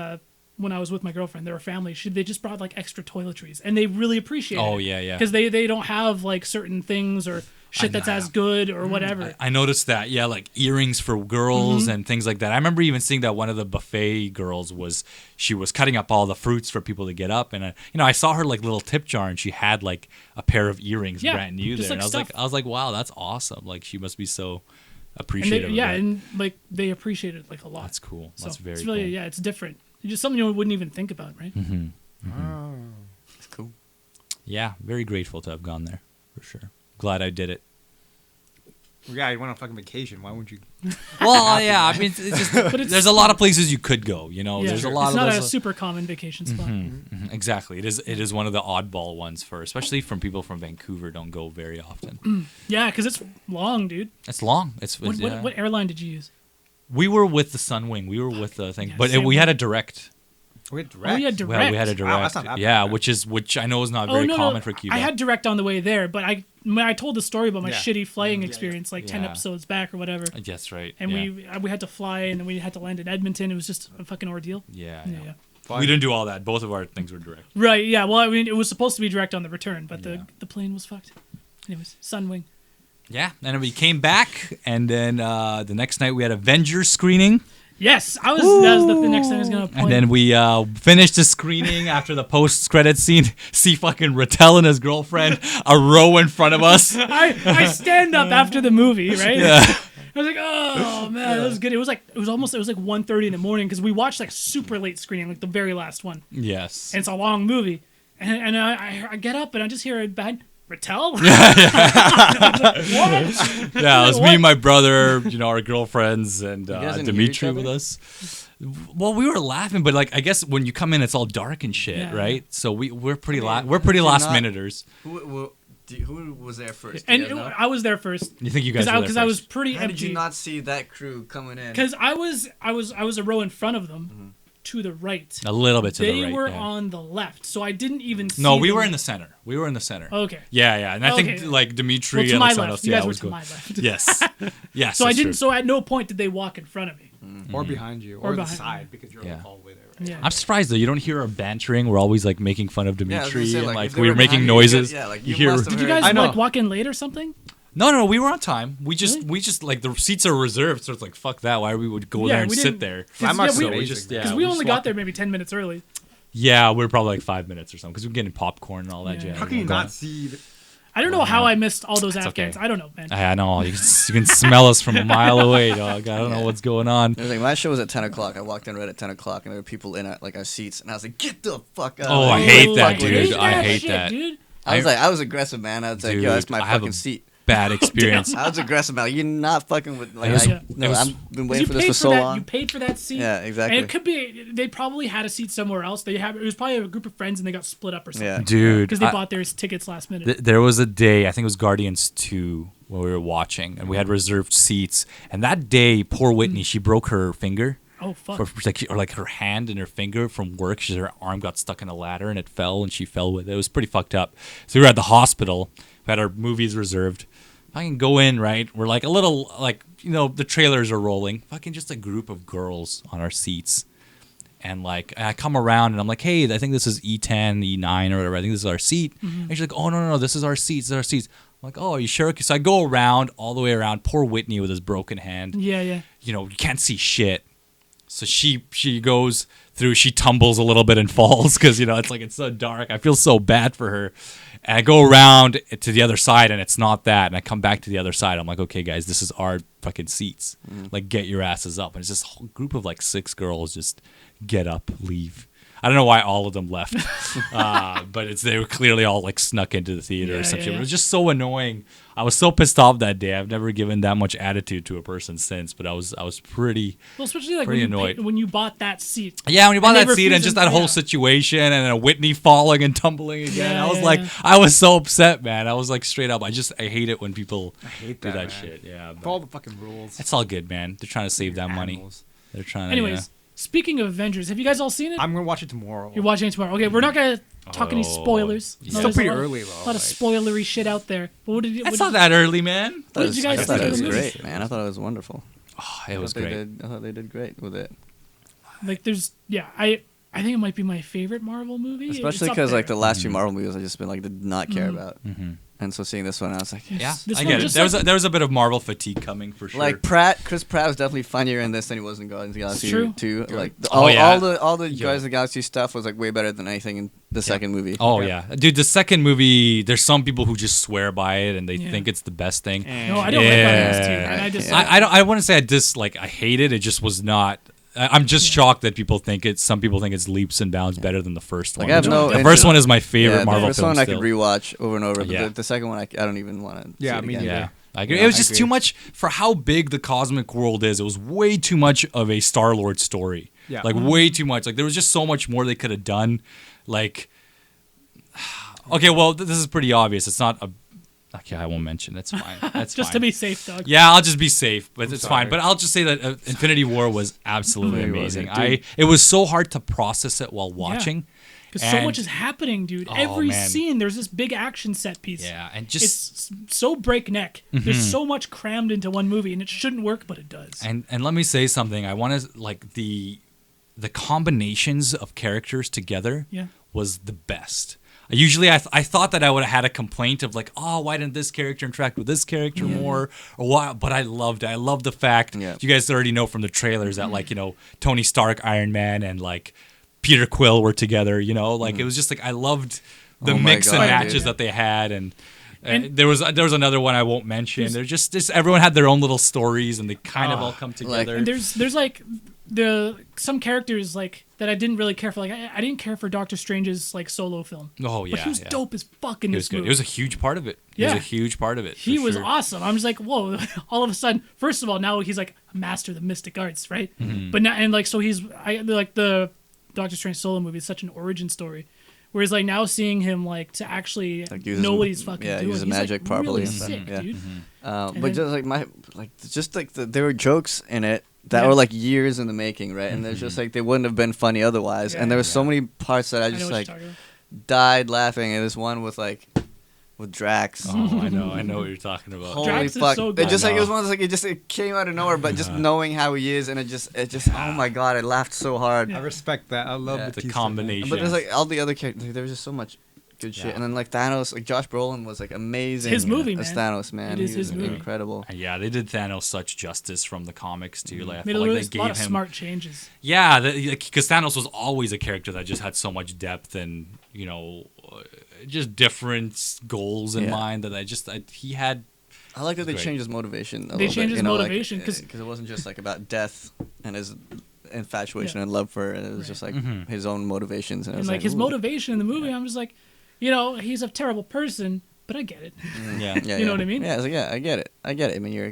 when I was with my girlfriend, their family, they just brought like extra toiletries, and they really appreciate it. Oh yeah, because they don't have like certain things or shit that's as good or whatever. I noticed that, yeah, like earrings for girls and things like that. I remember even seeing that one of the buffet girls she was cutting up all the fruits for people to get up, and I saw her like little tip jar, and she had like a pair of earrings brand new there, like and I was like, wow, that's awesome. Like she must be so appreciative. And and like they appreciate it like a lot. That's cool. So That's very it's really, cool. it's different. It's just something you wouldn't even think about, right? It's cool. Yeah, very grateful to have gone there for sure. Glad I did it. Yeah, you went on fucking vacation. Why wouldn't you? Well, yeah, I mean, it's just, there's a lot of places you could go. There's a lot it's of not those. a super common vacation spot. Exactly, it is one of the oddball ones especially from people from Vancouver. Don't go very often. Yeah, because it's long, dude. It's long. What airline did you use? We were with the Sunwing. We were with the thing, Yeah, but same we one. had a direct. We had direct. Oh, you had direct. Well, we had a direct. Wow, that's not that yeah, bad. which I know is not very common for Cuba. I had direct on the way there, but I told the story about my Yeah. shitty flying experience like 10 Yeah. episodes back or whatever. Yes, right. And yeah. we had to fly, and then we had to land in Edmonton. It was just a fucking ordeal. Yeah. Yeah. We didn't do all that. Both of our things were direct. Right, yeah. Well, I mean, it was supposed to be direct on the return, but Yeah. the plane was fucked. Anyways, Sunwing. Yeah, and then we came back, and then the next night we had Avengers screening. Yes, that was the next thing I was going to point. And then we finished the screening after the post-credit scene. See fucking Retel and his girlfriend a row in front of us. I stand up after the movie, right? Yeah. I was like, oh man, that was good. It was like 1:30 in the morning because we watched like super late screening, like the very last one. Yes. And it's a long movie, and I get up and I just hear it bad. Retel? What? Yeah, it was me and my brother, our girlfriends, and guys didn't hear Dimitri each with other? us. Well, we were laughing, but like I guess when you come in, it's all dark and shit, Yeah. right? So we're pretty mean, we're pretty you're last not- minuters. Who was there first? Do And you guys know? I was there first You think you guys? because I was pretty How empty. did you not see that crew coming in? Because I was a row in front of them, to the right. a little bit to They the right. were yeah. on the left, so I didn't even see. No, we them. were in the center. We were in the center. Okay. Yeah, and I Okay. think like Dimitri Well, to and my like someone left. else. You Yeah, guys were was to going. my left. Yes, yes. So I that's didn't. true. So at no point did they walk in front of me. Or behind you, Or or the behind side, because you're Yeah. on the hallway there. Right? Yeah. I'm surprised though. You don't hear our bantering. We're always like making fun of Yeah, I was Dimitri gonna say, and like, like if they we were were making behind you, noises. yeah, like, you you hear. must have Did you heard- guys I know. like walk in late or something? No, we were on time. We just Really? like the seats are reserved, so it's like fuck that. Why we would go there and we sit didn't- there? I'm not yeah, we- so we basic, just man. yeah. Because we just only got walked- there maybe 10 minutes early. Yeah, we were probably like 5 minutes or something because we were getting popcorn and all that Yeah. jazz. How can you not see? I don't know how I missed all those It's okay. Afghans. I don't know, man. I know you can smell us from a mile away, dog. I don't know what's going on. It was like my show was at 10 o'clock. I walked in right at 10 o'clock, and there were people in our seats, and I was like, "Get the fuck out!" Oh, of I here. hate Ooh, that, dude. I hate shit, that. dude. I was aggressive, man. I was like, Dude, "Yo, that's my I have fucking a- seat." Bad experience. I was aggressive, man. You're not fucking with like. It was- I, it no, was- I've been 'Cause waiting you for this paid for so that. long. You paid for that seat. Yeah, exactly. And it could be they probably had a seat somewhere else. It was probably a group of friends and they got split up or something. Yeah. Dude, Because they I- bought their tickets last minute. there was a day, I think it was Guardians 2, when we were watching, and we had reserved seats. And that day, poor Whitney, she broke her finger. Oh fuck. Or like her hand and her finger from work. Her arm got stuck in a ladder and it fell, and she fell with it. It was pretty fucked up. So we were at the hospital. We had our movies reserved. I can go in, right? We're like a little, like, the trailers are rolling. Fucking just a group of girls on our seats. And like, I come around and I'm like, hey, I think this is E10, E9 or whatever. I think this is our seat. And she's like, oh, no, this is our seats. This is our seats. I'm like, oh, are you sure? So I go around, all the way around. Poor Whitney with his broken hand. Yeah. You can't see shit. So she goes through, she tumbles a little bit and falls because, it's so dark. I feel so bad for her. And I go around to the other side and it's not that. And I come back to the other side. I'm like, okay, guys, this is our fucking seats. Like, get your asses up. And it's this whole group of like 6 girls just get up, leave. I don't know why all of them left, but they were clearly all like snuck into the theater or something. It was just so annoying. I was so pissed off that day. I've never given that much attitude to a person since, but I was pretty especially like pretty annoyed. when you bought that seat. Yeah, when you bought And that seat and just that whole situation and then a Whitney falling and tumbling again, I was like, I was so upset, man. I was like straight up. I hate it when people do that shit. Yeah, For all the fucking rules. it's all good, man. They're trying to save that money. They're trying to. Anyways, speaking of Avengers, have you guys all seen it? I'm gonna watch it tomorrow. You're watching it tomorrow. Okay, we're not gonna talk any spoilers. yeah. Still There's pretty a lot, early though. A lot of spoilery shit out there. But what did you? It's not that early, man. What did you guys I thought think it of was the movie? great, man. I thought it was wonderful. Oh, it was great. I thought they did great with it. Like, I think it might be my favorite Marvel movie. Especially because like the last few Marvel movies, I just been like did not care about. And so seeing this one, I was like, Yeah, This I one get it. just There was a bit of Marvel fatigue coming for sure. like Chris Pratt was definitely funnier in this than he was in Guardians of the Galaxy true. 2. Like Oh, yeah. all the Guardians of the Galaxy stuff was like way better than anything in the second movie. Oh yeah, dude. The second movie, there's some people who just swear by it and they Yeah. think it's the best thing. No, I don't like Guardians 2. And I just Yeah. I don't. I wouldn't say I hate it. It just was not. I'm just shocked that people think it's. Some people think it's leaps and bounds better than the first one. Like I have no. The first one is my favorite yeah, Marvel the first film one I still. could rewatch over and over, but Yeah. the second one I don't even want to. Yeah, see it me again. neither. Yeah, I agree. Yeah, It was I just agree. too much for how big the cosmic world is. It was way too much of a Star-Lord story. Yeah. Like way too much. Like there was just so much more they could have done. Like, okay, well this is pretty obvious. It's not a. Okay, I won't mention. That's fine. That's just fine. to be safe, Doug. Yeah, I'll just be safe, but it's sorry. fine. But I'll just say that Infinity War was absolutely It was, amazing. dude. It was so hard to process it while watching. Because so And- much is happening, dude. Oh, Every man. scene, there's this big action set piece. Yeah, and just It's so breakneck. There's so much crammed into one movie, and it shouldn't work, but it does. and let me say something. I want to like the combinations of characters together Yeah. was the best. Usually, I thought that I would have had a complaint of like, oh, why didn't this character interact with this character more, or why? But I loved it. I loved the fact Yeah. you guys already know from the trailers that like Tony Stark, Iron Man, and like Peter Quill were together. Like it was just like I loved the Oh my mix and God, matches dude. that they had, and And- there was another one I won't mention. They're just everyone had their own little stories, and they kind of all come together. And there's like some characters like that I didn't really care for. Like I didn't care for Doctor Strange's like solo film. Oh But yeah, he was yeah. dope as fuck in It this was good. movie. It was a huge part of it. Yeah. It was a huge part of it. He for was sure. awesome. I'm just like, whoa! All of a sudden, first of all, now he's like a master of the mystic arts, right? Mm-hmm. But now, and like, so like the Doctor Strange solo movie is such an origin story. Whereas like now seeing him like to actually Like, use know his- what he's fucking yeah, doing, use the he's magic like properly really and stuff. sick, Yeah. dude. But then- just like there were jokes in it that Yeah. were like years in the making, right? And there's just like they wouldn't have been funny otherwise. Yeah. And there were so many parts that I I know just what like you're talking about. died laughing. And this one with Drax. Oh, I know what you're talking about. Holy Drax is fuck! so It good. just like it was I know. one of those, like it came out of nowhere, but just knowing how he is, and it just oh my god, I laughed so hard. I respect that. I love Yeah. the The teaser, combination. But there's like all the other characters. There was just so much good shit, Yeah. and then like Thanos, like Josh Brolin was like amazing. His movie, as man. Thanos, man. It is He his was movie. incredible. And yeah, they did Thanos such justice from the comics too. Like I Made felt a like they lot gave of him. smart changes. Yeah, because Thanos was always a character that just had so much depth and just different goals in Yeah. mind that he had. I like that they Great. changed his motivation. They changed his motivation, 'cause- because it wasn't just like about death and his infatuation Yeah. and love for it. It was just like his own motivations, and, it And was like his ooh. motivation in the movie, I'm just like, he's a terrible person, but I get it. Yeah. Yeah, You know what I mean? Yeah, I was like, yeah, I get it. I mean, you're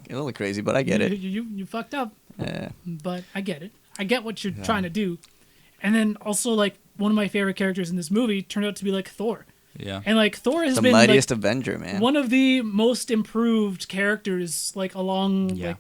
a little crazy, but I get it. You fucked up, Yeah. but I get it. I get what you're trying to do. And then also like one of my favorite characters in this movie turned out to be like Thor. Yeah. And like Thor has The been mightiest like Avenger, man. one of the most improved characters like along Yeah. like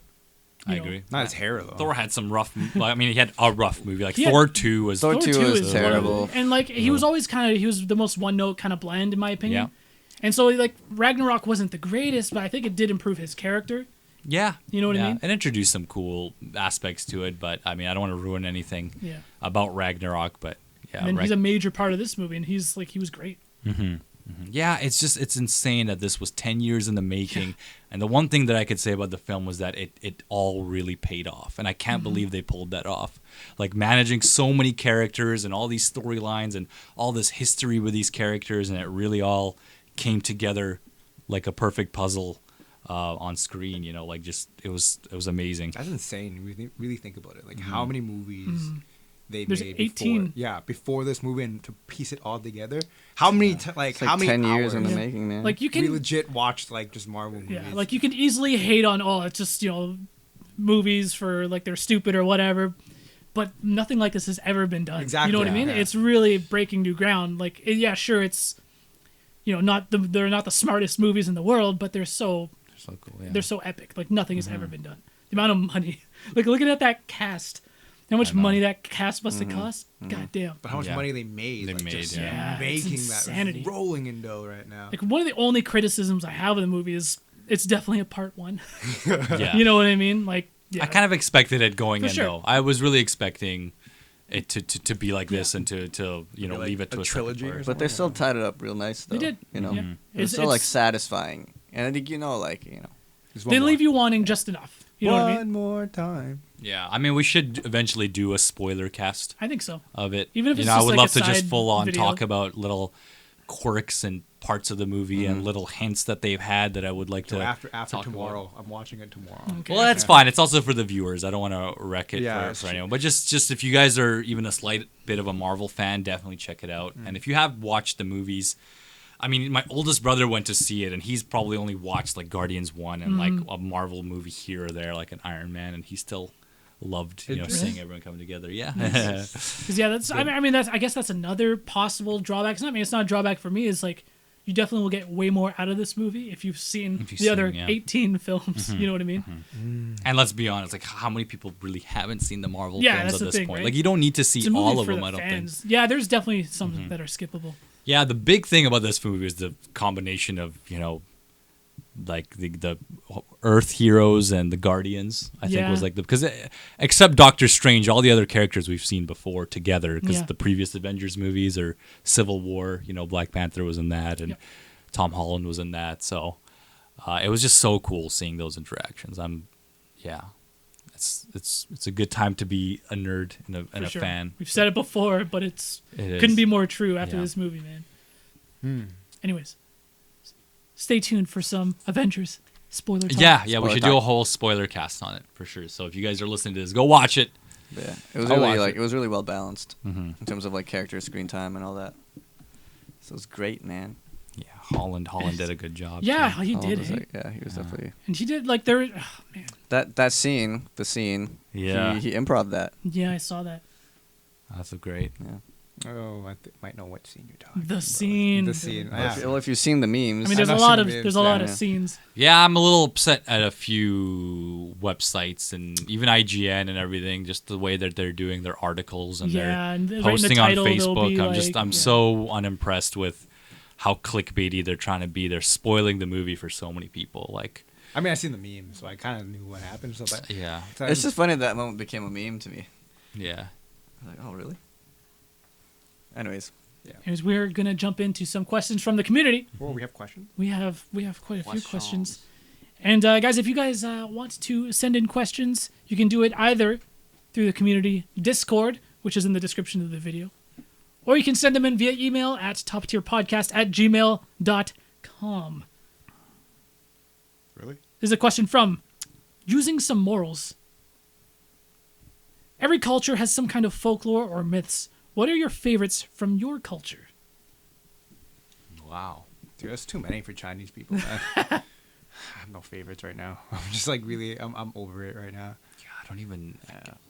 I you know, agree. Not his hair though. Thor had some rough. Well, I mean, he had a rough movie. Like He had- Thor 2 was. Thor 2 was is terrible. one- and like he was always he was the most one note kind of bland in my opinion. Yeah. And so like Ragnarok wasn't the greatest, but I think it did improve his character. Yeah. You know what I yeah. mean? It introduced some cool aspects to it, but I mean, I don't want to ruin anything Yeah. about Ragnarok, but yeah. And then he's a major part of this movie, and he was great. Yeah, it's insane that this was 10 years in the making. And the one thing that I could say about the film was that it all really paid off. And I can't believe they pulled that off. Like managing so many characters and all these storylines and all this history with these characters, and it really all came together like a perfect puzzle on screen, like just it was amazing. That's insane. Really think about it. Like how many movies they There's made 18. before this movie, and to piece it all together. How many It's how like many 10 hours years in the making, man. Like you we can, legit watched like just Marvel movies. yeah, like you can easily hate on, oh, it's just movies for like they're stupid or whatever, but nothing like this has ever been done. Exactly. You know what I mean? Yeah. It's really breaking new ground. Like, yeah, sure, it's they're not the smartest movies in the world, but they're so So cool. Yeah. they're so epic. Like nothing has ever been done. The amount of money, like looking at that cast, how much I know. money that cast must have cost. God damn. But how much Yeah. money they made? They like, made, just yeah. making It's that insanity. rolling in dough right now. Like one of the only criticisms I have of the movie is it's definitely a part one. Yeah. You know what I mean? Like, yeah. I kind of expected it going For in sure. though. I was really expecting it to be like this and to like leave it to a a trilogy second or part. But they still tied it up real nice, though. They did. You know, Yeah. it's still like satisfying, and I think Just one they more. leave you wanting just enough. You know what I mean? One more time. Yeah, I mean we should eventually do a spoiler cast I think so. of it. Even if it's I just would like love a to just side full on video. talk about little quirks and parts of the movie and little hints that they've had that I would like So to after talk tomorrow, about. I'm watching it tomorrow. Okay. Well, that's fine. It's also for the viewers. I don't want to wreck it Yeah, for that's anyone. But just if you guys are even a slight bit of a Marvel fan, definitely check it out. And if you have watched the movies, I mean, my oldest brother went to see it, and he's probably only watched like Guardians 1 and like a Marvel movie here or there, like an Iron Man, and he still loved seeing everyone come together. Yeah. Because yeah, that's. I mean, that's. I guess that's another possible drawback. It's not a drawback for me. It's like you definitely will get way more out of this movie if you've seen the other 18 films. You know what I mean? And let's be honest, like how many people really haven't seen the Marvel Yeah, films that's at the this thing, point? right? Like you don't need to see It's a movie all of for them. the I don't think. fans. Yeah, there's definitely some that are skippable. Yeah, the big thing about this movie is the combination of like the Earth heroes and the Guardians. I think was like because except Doctor Strange, all the other characters we've seen before together. Because the previous Avengers movies or Civil War, Black Panther was in that, and Tom Holland was in that. So it was just so cool seeing those interactions. It's a good time to be a nerd and a sure. fan. We've said it before, but it is. couldn't be more true after Yeah. this movie, man. Anyways, stay tuned for some Avengers spoiler talk. Yeah, we Spoiler should do a talk. whole spoiler cast on it for sure. So if you guys are listening to this, go watch it. Yeah, it was I'll really watch like it. it was really well balanced in terms of like character screen time and all that. So it was great, man. Yeah, Holland did a good job. Yeah, too. he Holland did. was Hey? like- yeah, he was definitely And he did like there. Oh, man. that scene, the scene. Yeah. he improv that. Yeah, I saw that. That's a great. Yeah. Oh, I might know what scene you're talking The about. scene. The scene. Well, Yeah. if you've seen the memes, I mean, there's a I've lot seen of the memes, there's a lot yeah. of scenes. Yeah, I'm a little upset at a few websites and even IGN and everything, just the way that they're doing their articles and Yeah, and they're right in the posting title, on they'll Facebook. be I'm like- so unimpressed with how clickbaity they're trying to be. They're spoiling the movie for so many people. Like, I mean, I seen the meme, so I kind of knew what happened. So, but yeah, it's just funny that moment became a meme to me. yeah. I was like, oh really? Anyways, Here's we're gonna jump into some questions from the community. oh, we have questions. We have quite a few questions. And guys, if you guys want to send in questions, you can do it either through the community Discord, which is in the description of the video, or you can send them in via email at toptierpodcast@gmail.com. Really? There's a question from Using Some Morals. Every culture has some kind of folklore or myths. What are your favorites from your culture? Wow. Dude, that's too many for Chinese people, man. I have no favorites right now. I'm just like really, I'm over it right now. Yeah, I don't even.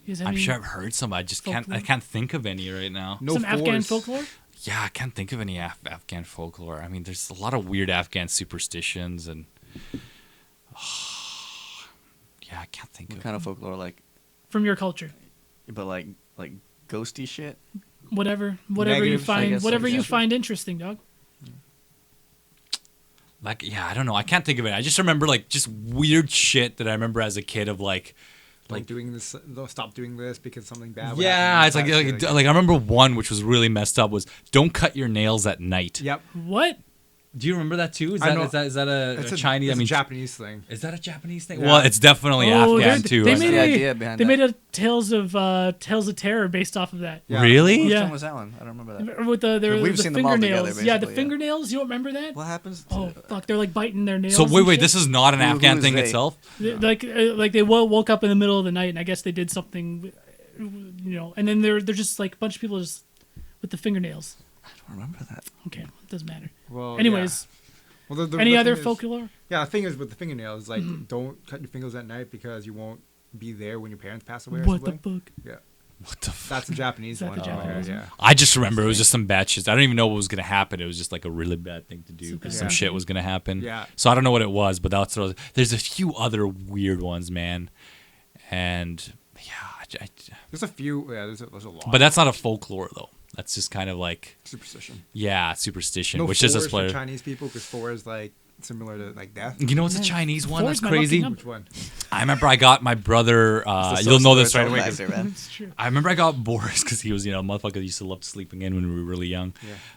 You guys have I'm any sure I've heard some. I just can't. I folklore? can't think of any right now. No some Afghan force. folklore? Yeah, I can't think of any Afghan folklore. I mean, there's a lot of weird Afghan superstitions and. Yeah, I can't think what of. kind of folklore From your culture? but like ghosty shit. Whatever you Negatives, I find, guess, whatever I you guess. find interesting, dog. Like, yeah, I don't know. I can't think of it. I just remember like just weird shit that I remember as a kid of like Doing this, don't stop doing this because something bad. would yeah, happen. it's like, That like shit, like I remember one which was really messed up was don't cut your nails at night. Yep. What? Do you remember that too? Is I that know. is that a It's Chinese? It's I mean, a Japanese thing. is that a Japanese thing? Yeah. Well, it's definitely Oh, Afghan they're- too. They I made the think. idea a behind they that? made a Tales of Terror based off of that. Yeah. Really? Which Yeah. one was that one? I don't remember that. With the We've the seen them all together, fingernails. Yeah, the basically, yeah. fingernails. You don't remember that? What happens? To, Oh fuck! They're like biting their nails. So and wait, shit. this is not an Who Afghan is thing they? itself. Like they woke up in the middle of the night, and I guess they did something. and then they're just like a bunch of people just with the fingernails. I don't remember that. Okay, it doesn't matter. Well, Anyways, yeah. Well, any the other thing is- folklore? Yeah, the thing is with the fingernails, like don't cut your fingers at night because you won't be there when your parents pass away or What the something. fuck? Yeah, What the fuck? that's the Japanese Is that one. the Japanese one? Yeah. I just remember it was just some bad shit. I don't even know what was gonna happen. It was just like a really bad thing to do because some Yeah. shit was gonna happen. Yeah. So I don't know what it was, but that's what I was, there's a few other weird ones, man. And yeah, There's a few. Yeah, there's a lot. but that's not a folklore though. That's just kind of like superstition. superstition, No, which is a four for player. Chinese people because 4 is like similar to like death. You know what's a Yeah. Chinese one? Four's That's my lucky crazy. number. Which one? I remember I got my brother. It's the You'll know social this right away. factor, man. It's true. I remember I got Boris because he was, a motherfucker that used to love sleeping in when we were really young.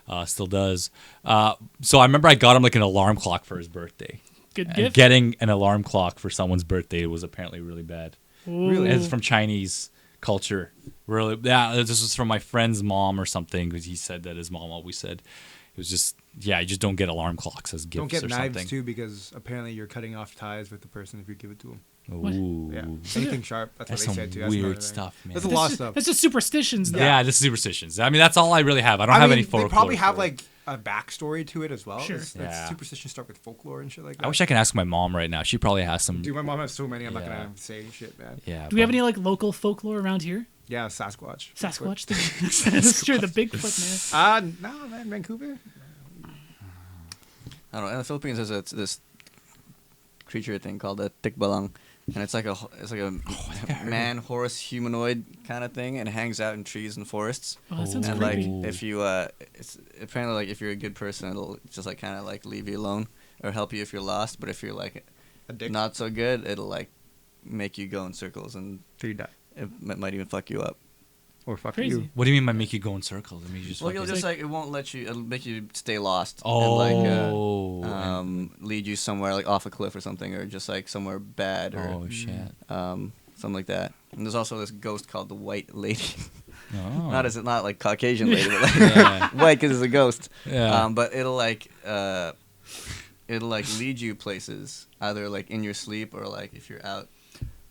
Yeah. Still does. So I remember I got him like an alarm clock for his birthday. Good And gift. getting an alarm clock for someone's birthday was apparently really bad. Ooh. It's from Chinese culture. Really, yeah. This was from my friend's mom or something because he said that his mom always said it was just you just don't get alarm clocks as gifts Don't get or knives something. too because apparently you're cutting off ties with the person if you give it to them. What? Ooh. Yeah, So anything sharp. That's, That's what some they said too. That's weird another thing. stuff, man. There's a That's lot of just- stuff. That's just superstitions, though. Yeah, this is superstitions. I mean, that's all I really have. I don't I have mean, any they folklore. probably have for it. like a backstory to it as well. Sure. It's Yeah. superstition stuff with folklore and shit like that. I wish I could ask my mom right now. She probably has some. Dude, my mom has so many. I'm not Yeah. gonna say shit, man. Yeah. Do we have any like local folklore around here? Yeah, Sasquatch. Sasquatch. That's true. The Bigfoot man. No, man, Vancouver. I don't know. In the Philippines, there's this creature thing called a tikbalang, and it's like a man horse humanoid kind of thing, and it hangs out in trees and forests. Oh, that sounds And creepy. like if you it's apparently like if you're a good person, it'll just like kind of like leave you alone or help you if you're lost. But if you're like A dick. not so good, it'll like make you go in circles and Till you die. it might even fuck you up. Or fuck Crazy. you. What do you mean by make you go in circles? I mean, you just. Well, fucking- you'll just like it won't let you. It'll make you stay lost Oh. and like lead you somewhere like off a cliff or something, or just like somewhere bad or Oh shit. something like that. And there's also this ghost called the White Lady. Oh. not like Caucasian lady, but like Yeah. white because it's a ghost. Yeah. But it'll like lead you places either like in your sleep or like if you're out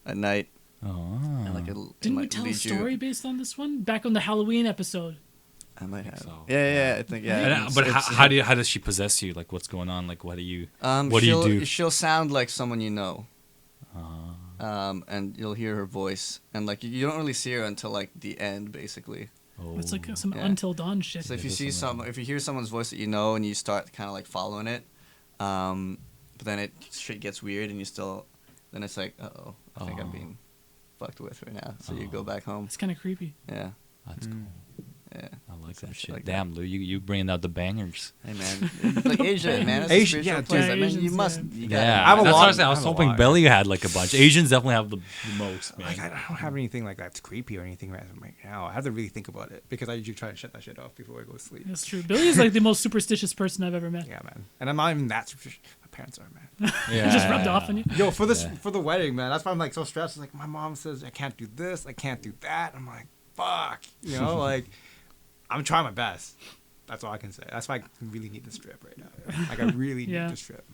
at night. Oh. And like it Didn't we might tell a lead story you. based on this one back on the Halloween episode? I might have. so. Yeah, I think yeah. And, it's- but it's- how does she possess you? Like, what's going on? Like, what do you? what do you she'll- do? She'll sound like someone you know. Uh, And you'll hear her voice, and like you don't really see her until like the end, basically. oh. It's like some Yeah. Until Dawn shit. So if you there's see something. if you hear someone's voice that you know, and you start kind of like following it, but then shit gets weird, and then it's like, uh-oh, I think I'm Oh. being fucked with right now. So you go back home. It's kind of creepy. Yeah, That's cool. yeah. I like Some that shit shit. like that. Damn, Lou, you bringing out the bangers. Hey man, it's like Asia, man. It's Asia- a spiritual yeah, place. dude. I mean, you Asians, must. yeah. You gotta, Yeah, I have a that's lot- what I was saying. I I was have a hoping lot. Belly had like a bunch. Asians definitely have the most, man. Like I don't have anything like that's creepy or anything right now. I have to really think about it because I usually try to shut that shit off before I go to sleep. That's true. Billy is like the most superstitious person I've ever met. Yeah, man. And I'm not even that superstitious. My parents are, man. It just rubbed off on you. Yo, for the wedding, man. That's why I'm like so stressed. It's like my mom says I can't do this, I can't do that. I'm like, fuck. You know, like I'm trying my best. That's all I can say. That's why I really need this trip right now. Like I really Yeah. need this trip.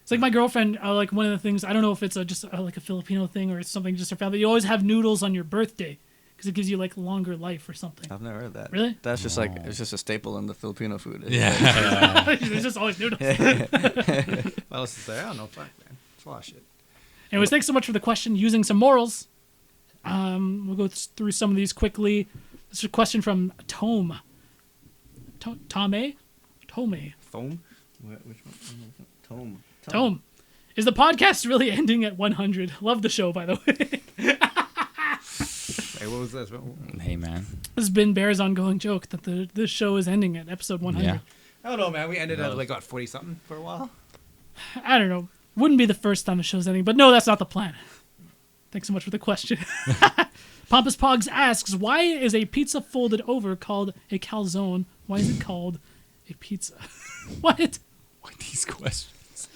It's like my girlfriend. Like one of the things. I don't know if it's just like a Filipino thing or it's something just her family. You always have noodles on your birthday because it gives you like longer life or something. I've never heard that. Really? That's just like it's just a staple in the Filipino food. It's Yeah. There's just always noodles. What else to say? I don't know. Fuck, man. It's a lot of shit. Anyways, thanks so much for the question. Using some morals. We'll go through some of these quickly. This is a question from Tome. Tome? Tome. Foam. Which one? Tome. Tome. Is the podcast really ending at 100? Love the show, by the way. Hey, what was this? Hey, man. This has been Behr's ongoing joke that the show is ending at episode 100. Yeah. I don't know, man. We ended at like what 40 something for a while. I don't know. Wouldn't be the first time the show's ending, but no, that's not the plan. Thanks so much for the question. Pompous Pogs asks, why is a pizza folded over called a calzone? Why is it called a pizza? What? What these questions?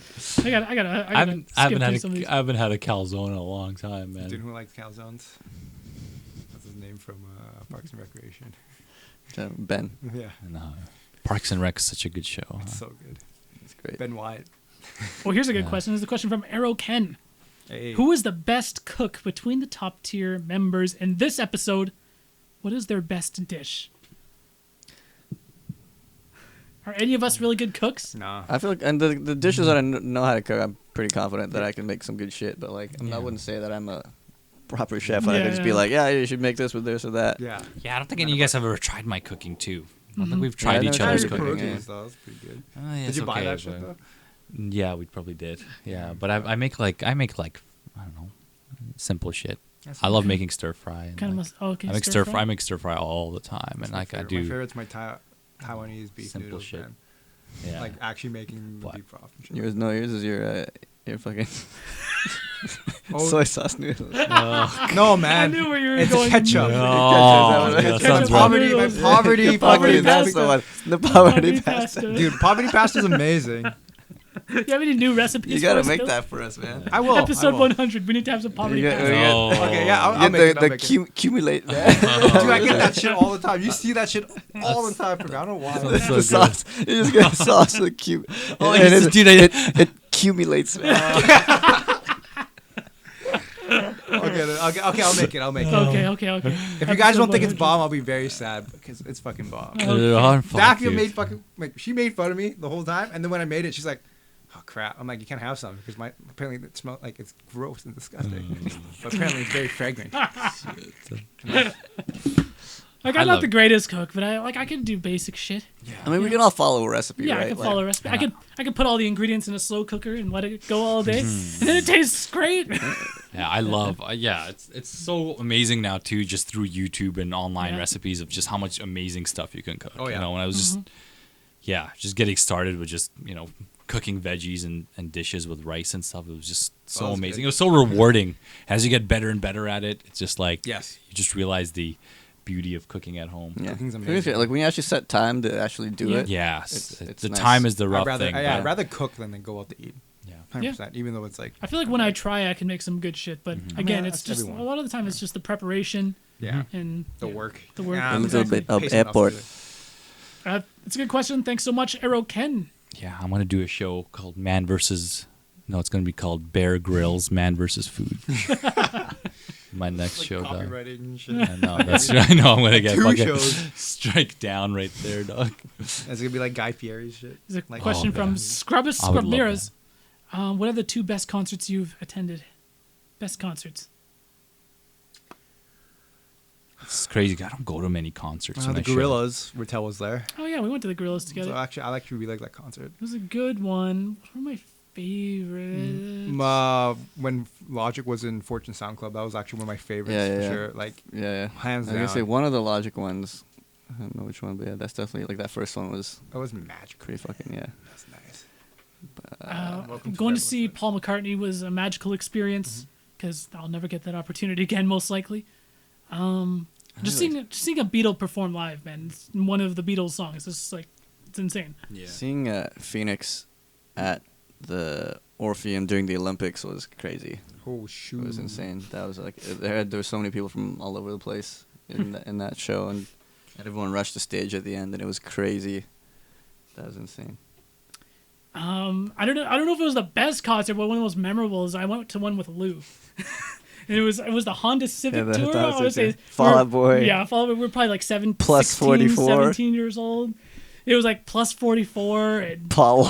I gotta I haven't skip through had some of these. I haven't had a calzone in a long time, man. Dude, who likes calzones? That's his name from Parks and Recreation. Ben. Yeah, No. Parks and Rec is such a good show. it's huh? so good. It's great. Ben Wyatt. Well, here's a good Yeah. question. This is a question from Arrow Ken. Hey. Who is the best cook between the top tier members in this episode? What is their best dish? Are any of us really good cooks? No. I feel like, and the dishes that I know how to cook, I'm pretty confident that I can make some good shit. But like, I wouldn't say that I'm a proper chef. I could just be like, yeah, you should make this with this or that. Yeah. Yeah, I don't think any of you guys have ever tried my cooking too. I don't think we've tried Yeah, each I've other's never tried cooking. your Pierogies, though. That's pretty good. Oh, yeah, Did you it's buy okay, that shit but- though? Yeah, we probably did. Yeah, but I make like I don't know, simple shit. I love making stir fry. And Kind of like, must. Oh, okay. I make stir fry. I make stir fry all the time, and like I My do favorite's my Taiwanese beef simple noodles, shit. man. Yeah. Like actually making the What? beef broth and shit. Yours is your fucking Oh. soy sauce noodles. No, I man. knew where you were It's going. ketchup. Oh, Ketchup. that Ketchup sounds on good. Poverty, my noodles. poverty, Poverty, that's pasta. the one. The poverty Poverty pasta. pasta. Dude, poverty pasta is amazing. You have any new recipes? You gotta for us, make Bill? that for us, man. I will. Episode I will. 100. We need to have some poverty You get- pasta. you get- Oh. Okay, yeah, I'll You make get it. I'll make it. accumulate Dude, that. I get that shit all the time. You see that shit all the time from me. I don't know why. That's so the good. sauce. You just get sauce with Oh, and it's- dude, it accumulates. Okay, I'll make it. I'll make it. Okay. If you guys don't think it's bomb, I'll be very sad because it's fucking bomb. Daphne she made fun of me the whole time, and then when I made it, she's like, "Oh crap!" I'm like, "You can't have some because apparently it smells like it's gross and disgusting, but apparently it's very fragrant." Like I I'm love not the greatest cook, but I can do basic shit. I mean, we can all follow a recipe, Yeah, right? I can Like, follow a recipe. I can put all the ingredients in a slow cooker and let it go all day, and then it tastes great. Yeah, I love. It's so amazing now too, just through YouTube and online recipes of just how much amazing stuff you can cook. Oh, yeah. You know, when I was just getting started with just cooking veggies and dishes with rice and stuff, it was just so that was amazing. good. It was so rewarding. As you get better and better at it, it's just like Yes. you just realize the beauty of cooking at home. Yeah. Cooking's Like amazing. when you actually set time to actually do Yeah. it. Yes, It's the nice. time is the I'd rough rather, thing. I'd but- rather cook than go out to eat. yeah. 100%. Even though it's like, I feel like when I try, I can make some good shit, but again, it's that's just everyone. a lot of the time it's just the preparation yeah, and the work. The work. Yeah, A little Exactly. bit of pacing enough airport. to do it. It's a good question. Thanks so much, Arrow Ken. Yeah, I'm gonna do a show called Man versus. No, it's gonna be called Bear Grylls Man versus Food. My next show, dog. Copyrighted and shit. I know. I know. I'm gonna get Two fucking shows. strike down right there, dog. It's gonna be like Guy Fieri shit. There's a Like- question Oh, from man. Scrubbus I would love Scrubneras. What are the two best concerts you've attended? Best concerts. It's crazy. I don't go to many concerts. when the I show. Gorillas. Retel was there. Oh yeah, we went to the Gorillas together. So actually, I really like that concert. It was a good one. What were my favorites? When Logic was in Fortune Sound Club, that was actually one of my favorites Yeah, for yeah. sure. Like Yeah. hands I was gonna down, say one of the Logic ones. I don't know which one, but yeah, that's definitely like that first one was that was magical. pretty fucking That's nice. going Welcome to to Red see List. Paul McCartney was a magical experience because I'll never get that opportunity again, most likely. Just seeing a Beatle perform live, man. It's one of the Beatles songs. It's like it's insane. Yeah. Seeing Phoenix at the Orpheum during the Olympics was crazy. Oh shoot! It was insane. That was like there were so many people from all over the place in that show, and everyone rushed the stage at the end, and it was crazy. That was insane. I don't know if it was the best concert, but one of the most memorable is I went to one with Lou. And it was the Honda Civic that tour. was I would it, say yeah. Fall Out Boy. Yeah, Fall Out Boy. We're probably like Plus 16, 44. 17 years old. It was like plus 44, and Paul.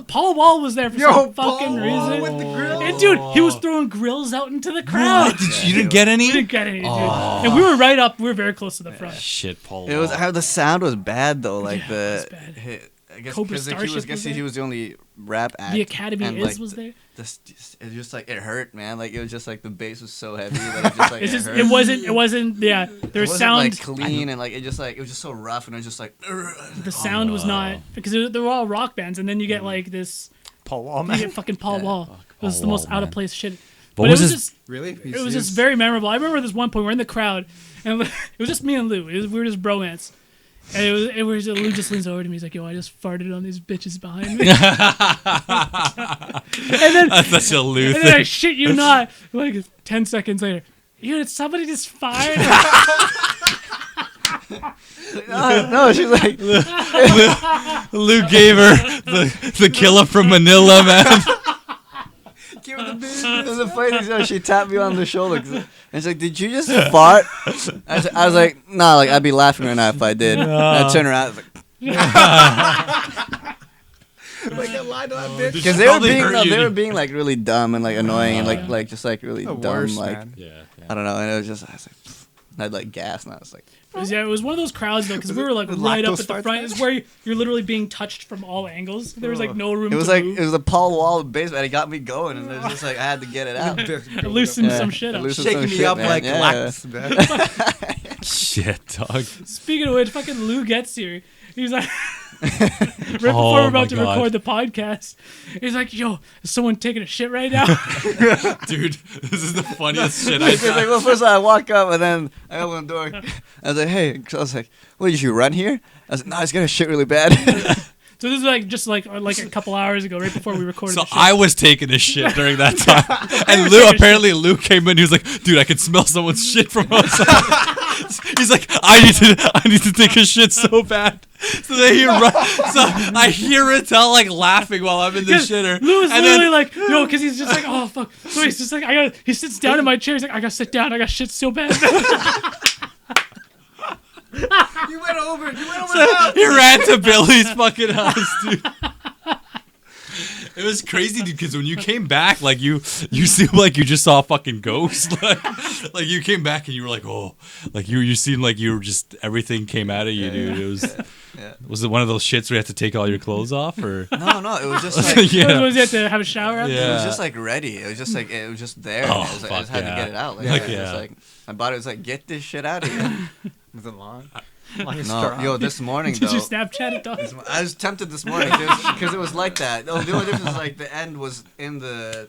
Paul Wall was there for some fucking reason. with the grill. And dude, he was throwing grills out into the crowd. You didn't get any? We didn't get any, dude. And we were right up. We were very close to the front. Shit, Paul. It was Wall. how the sound was bad though. Like Yeah, it was bad. I guess Cobra because Starship was there? he was the only rap act. The Academy and, was there. It just like it hurt, man. Like it was just like the bass was so heavy that it just like It's it just hurt. it wasn't. Yeah, their It wasn't sound. like clean and like it was just so rough and it was just like. The sound was not because they were all rock bands, and then you get like this. Paul Wall, You man. get fucking Paul Wall. It was Paul the most Wall, out of man. place shit. What But was it was his- just Really? it was just very memorable. I remember this one point we're in the crowd, and it was just me and Lou. We were just bromance. And Lou just leans over to me. He's like, "Yo, I just farted on these bitches behind me." and then, That's such a Lou and then I thing. shit you not, like 10 seconds later, did somebody just fire? No, she's like. Lou gave her the killer from Manila, man. Give her the And the funny thing is, she tapped me on the shoulder. And she's like, "Did you just fart?" I was like, "Nah, like I'd be laughing right now if I did." And I turned around, I was like, Like a lie to that bitch. because they were being like really dumb and like annoying and like just like really The dumb, worst, like man. Yeah. I don't know. And it was just, I was like, I'd like gas, and I was like, Yeah, it was one of those crowds though, because we were like the right up lactose at the farts, front. man? It's where you're literally being touched from all angles. There was like no room. it was to like move. it was a Paul Wall basement. It got me going, and it was just like I had to get it out. Loosen Yeah, some shit up. loosen Shaking some me shit, up man. like Yeah. lactose, man. Shit, dog. Speaking of which, fucking Lou gets here. He's like, right before Oh we're about my to God. record the podcast, he's like, "Yo, is someone taking a shit right now?" Dude, this is the funniest shit I've It's like, well, first I walk up and then I open the door. I was like, hey. I was like, what, did you run here? I was like, no, I was gonna shit really bad. So this is like just like a couple hours ago, right before we recorded. So the show. I was taking a shit during that time, and were taking a Lou came in. He was like, "Dude, I can smell someone's shit from outside." He's like, I need to take a shit so bad." So then I hear Retel like laughing while I'm in the shitter. Lou is and literally then, like, no, because he's just like, oh fuck. So he's just like, he sits down in my chair. He's like, I gotta sit down. I got shit so bad. You went over. he ran to Billy's fucking house, dude. It was crazy, dude, because when you came back, like, you seemed like you just saw a fucking ghost. Like you came back and you were like, oh, like you seemed like you were just, everything came out of you, dude. It was, was it one of those shits where you had to take all your clothes off, or? No, it was just like, Yeah. Was he had to have a shower after? it was just like ready. It was just like, it was just there. Oh, I just fuck, had to yeah. get it out. Like, Like, it was yeah. like, my body was like, get this shit out of here. Was it long? No, yo, this morning Did though. you Snapchat it, dog? I was tempted this morning because it was like that. Oh, the only difference is like the end was in the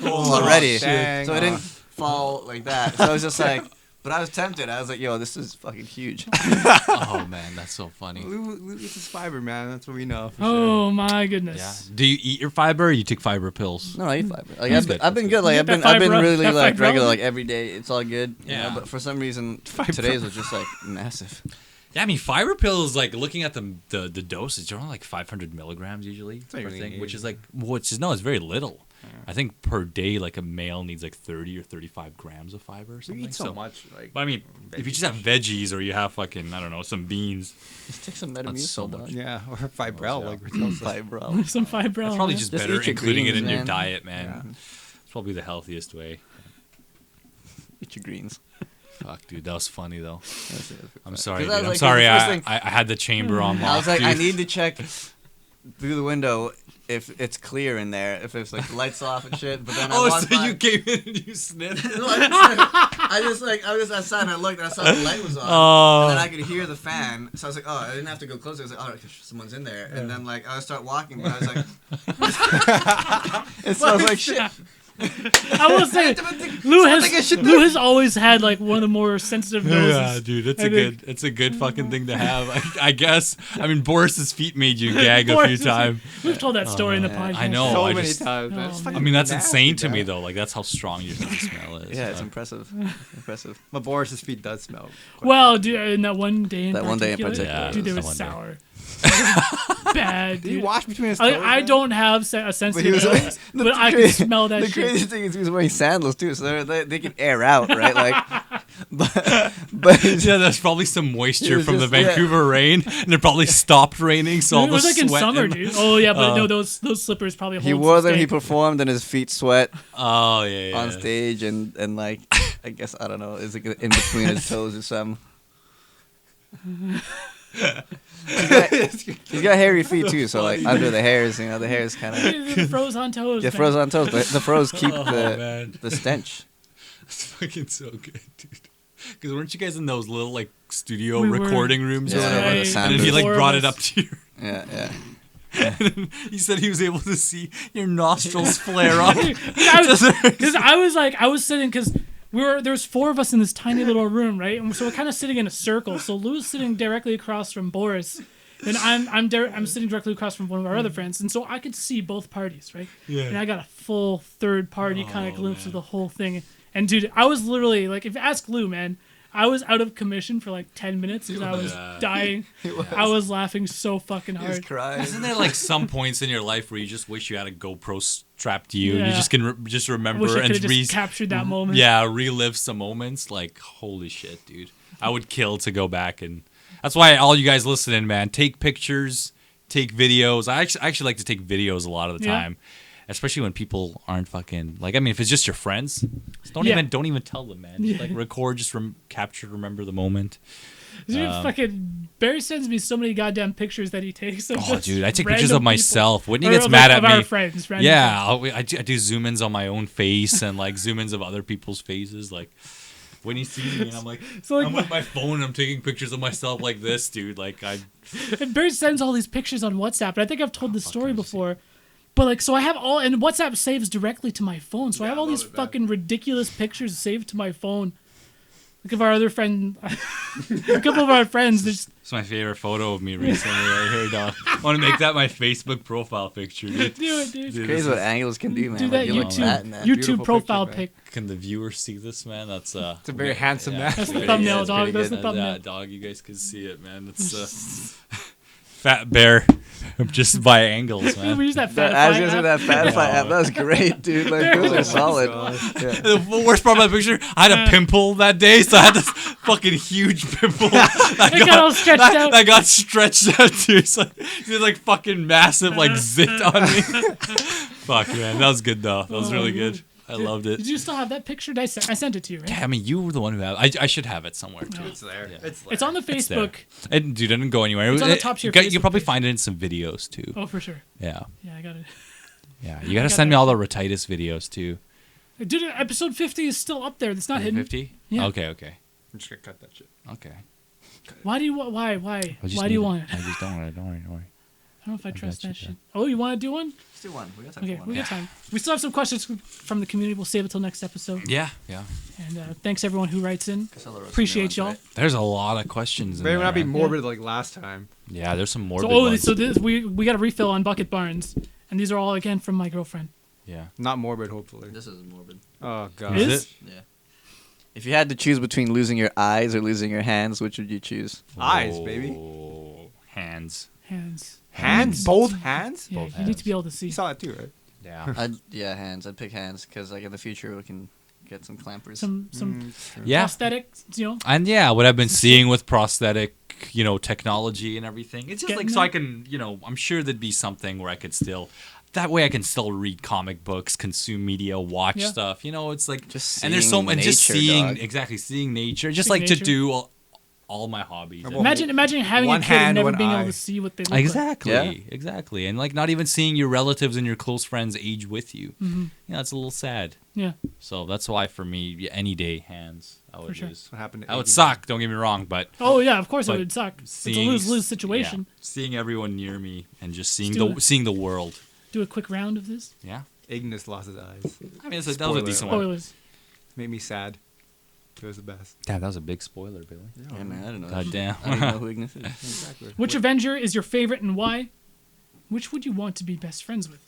hole already, dang. so it didn't fall like that. So I was just like, but I was tempted. I was like, yo, this is fucking huge. Oh man, that's so funny. Lou eats his fiber, man. That's what we know. For Oh my Yeah. goodness. Do you eat your fiber, or you take fiber pills? No, I eat fiber. Like That's I've been good. Like You I've get been that I've been fiber- really that like fiber regular. element? Like every day, it's all good. You Yeah. know, but for some reason, Fiber. today's was just like massive. Yeah, I mean, fiber pills, like, looking at the dosage, they're only like 500 milligrams usually, not per really thing, which needed. is like, it's very little. I think per day, like, a male needs like 30 or 35 grams of fiber or We something. eat so much. Like, But I mean, if you just have veggies or you have fucking, I don't know, some beans, Just take some That's Metamucil, so dog. much. yeah, or fibrell, Yeah. like Retel said. Fibril. Some fibril. that's probably yeah. just Just better eat your including it greens, in your man. diet, man. Yeah. It's probably the healthiest way. Eat your greens. Fuck, dude, that was funny, though. That's it. I'm sorry, 'Cause dude. I was I'm like, sorry the first I, thing- I had the chamber on lock, I was like, dude. I need to check through the window if it's clear in there, if it's like lights off and shit. But then I Oh, walked so by. you came in and you sniffed? No, I was outside and I looked and I saw the light was on. And then I could hear the fan. So I was like, oh, I didn't have to go closer. I was like, oh, someone's in there. And then like I would start walking, but I was like, it smells like shit. I will say, Lou has always had like one of the more sensitive noses. Yeah, dude, it's a good fucking thing to have. I guess. I mean, Boris's feet made you gag a few Boris is- times. We've told that story in the podcast. I know. So I many just- times, man. Oh, It's man. fucking I mean, that's nasty, insane to me, man. though. Like, that's how strong your sense of smell is. Yeah, it's impressive. Impressive. But Boris's feet does smell. quite Well, dude, in that one day in That one day in particular, particular, dude, they that was one day. sour. Bad, Did he dude. wash between his toes? I man? don't have a But sensitive he was nose, but I can smell that The shit. crazy thing is he was wearing sandals too, so they can air out, right? Like, but he's, Yeah, there's probably some moisture was from the just- yeah. Vancouver rain, and it probably stopped raining, so all It was the like in sweat summer, and- dude. Oh yeah, but no, those slippers probably hold he wore them. He steak. performed, and his feet sweat Oh yeah. on stage, and like I guess I don't know, is it in between his toes or something? He's got hairy feet too, so like under the hairs, you know, the hairs kind of It froze on toes. get man. froze on toes. The froze keep Oh, the man. the stench. It's fucking so good, dude. Because weren't you guys in those little like studio We were. recording rooms or Yeah, whatever? where the Right. sound And then he booth. like Four of brought it us. up to your. Yeah, yeah. He said he was able to see your nostrils flare up. Because I was sitting because there's four of us in this tiny little room, right? And so we're kind of sitting in a circle. So Lou's sitting directly across from Boris, and I'm sitting directly across from one of our other friends, and so I could see both parties, right? Yeah. And I got a full third party kind of glimpse of the whole thing. And dude, I was literally like, if you ask Lou, man, I was out of commission for like 10 minutes because I was dying. I was laughing so fucking He was hard. crying. Isn't there like some points in your life where you just wish you had a GoPro strapped to you and you Yeah. just can just I remember wish I and could have just captured that moment. relive some moments? Like, holy shit, dude. I would kill to go back, and that's why all you guys listening, man, take pictures, take videos. I actually like to take videos a lot of the Yeah. time. Especially when people aren't fucking like. I mean, if it's just your friends, just don't Yeah. even tell them, man. Just, like record, just capture, remember the moment. Dude, fucking Behr sends me so many goddamn pictures that he takes. Of Oh, just dude, I take random pictures of people. myself. Whitney Or gets of, mad like, at of me. our friends, random Yeah, I do zoom ins on my own face and like zoom ins of other people's faces. Like when he sees me, and I'm like, So, like, I'm with my phone and I'm taking pictures of myself like this, dude. Like I. And Behr sends all these pictures on WhatsApp, and I think I've told this story before. But like, so I have all, and WhatsApp saves directly to my phone, so I have all these fucking ridiculous pictures saved to my phone. Like of our other friend, a couple of our friends, just It's my favorite photo of me recently right here, dog. I want to make that my Facebook profile picture, dude. do it, dude. Dude, Crazy this what is- angles can do, man. Do that Like, you look fat in that. YouTube Beautiful profile picture, man. pic. Can the viewers see this, man? That's It's a very handsome man. That's the pretty thumbnail, good, dog. pretty That's good. the thumbnail. Yeah, dog, you guys can see it, man. It's Fat Bear, just by angles, man. We use that That, I was Fatify gonna say app. that Fatify app. That was great, dude. Like those are solid. Yeah. The worst part of my picture, I had a pimple that day, so I had this fucking huge pimple that It got all stretched out. that got stretched out too. It's like fucking massive like zit on me. Fuck, man, that was good though. That was really good. I loved it. Did you still have that picture? I sent it to you, right? Yeah, I mean, you were the one who had. I should have it somewhere too. It's there. Yeah. It's there. It's on the It's there. Facebook. Dude, it didn't go anywhere. It's on the top tier You can Facebook probably page. find it in some videos too. Oh, for sure. Yeah, Yeah, I got it. yeah. You gotta got send me that. all the Retitus videos too. Dude, episode 50 is still up there. It's not hidden. 50? Yeah. Okay. I'm just gonna cut that shit. Okay. Why do you want? Why? I just Why do need you want it? I just don't worry. Don't worry. I don't know if I trust got you, that shit. Oh, you want to do one? Let's do one. We got time Okay, for one. we got time. We still have some questions from the community. We'll save it till next episode. Yeah, yeah. And thanks everyone who writes in. Casella wrote some Appreciate new y'all. ones, There's a lot of questions. In Maybe there, not be man. morbid like last time. Yeah, there's some So, morbid oh, ones. so this we got a refill on Bucket Barnes, and these are all again from my girlfriend. Yeah. Not morbid, hopefully. This is morbid. Oh god. Is it? Yeah. If you had to choose between losing your eyes or losing your hands, which would you choose? Eyes, baby. Oh, hands. Hands. Hands? Both hands? Yeah, Both you need to be able to see. You saw it too, right? Yeah. Yeah, hands. I'd pick hands because like in the future we can get some clampers. Some Yeah. prosthetics, you know. And yeah, what I've been seeing with prosthetic, technology and everything, it's just Getting like so there. I can, I'm sure there'd be something where I could still, that way I can still read comic books, consume media, watch Yeah. stuff. It's like Just and there's so seeing and just nature, seeing dog. exactly seeing nature, just Seeing like to nature. do all my hobbies. Well, And- Imagine having one a kid and hand, never one being eye. able to see what they look like. Exactly, Yeah. exactly, and like not even seeing your relatives and your close friends age with you. It's a little sad. Yeah. So that's why for me, any day hands, I would sure. lose. What happened to That would 80? suck. Don't get me wrong, but Oh yeah, of course it But would suck. It's a seeing- lose-lose situation. yeah, seeing everyone near me and just seeing do the it. seeing the world. Do a quick round of this. Yeah, Ignis lost his eyes. I mean that was a Spoiler decent one. Spoilers. Made me sad. It was the best. Damn, that was a big spoiler, Billy. Yeah, man, I don't know. God damn. I don't know who Ignis is. Exactly. Which Avenger is your favorite and why? Which would you want to be best friends with?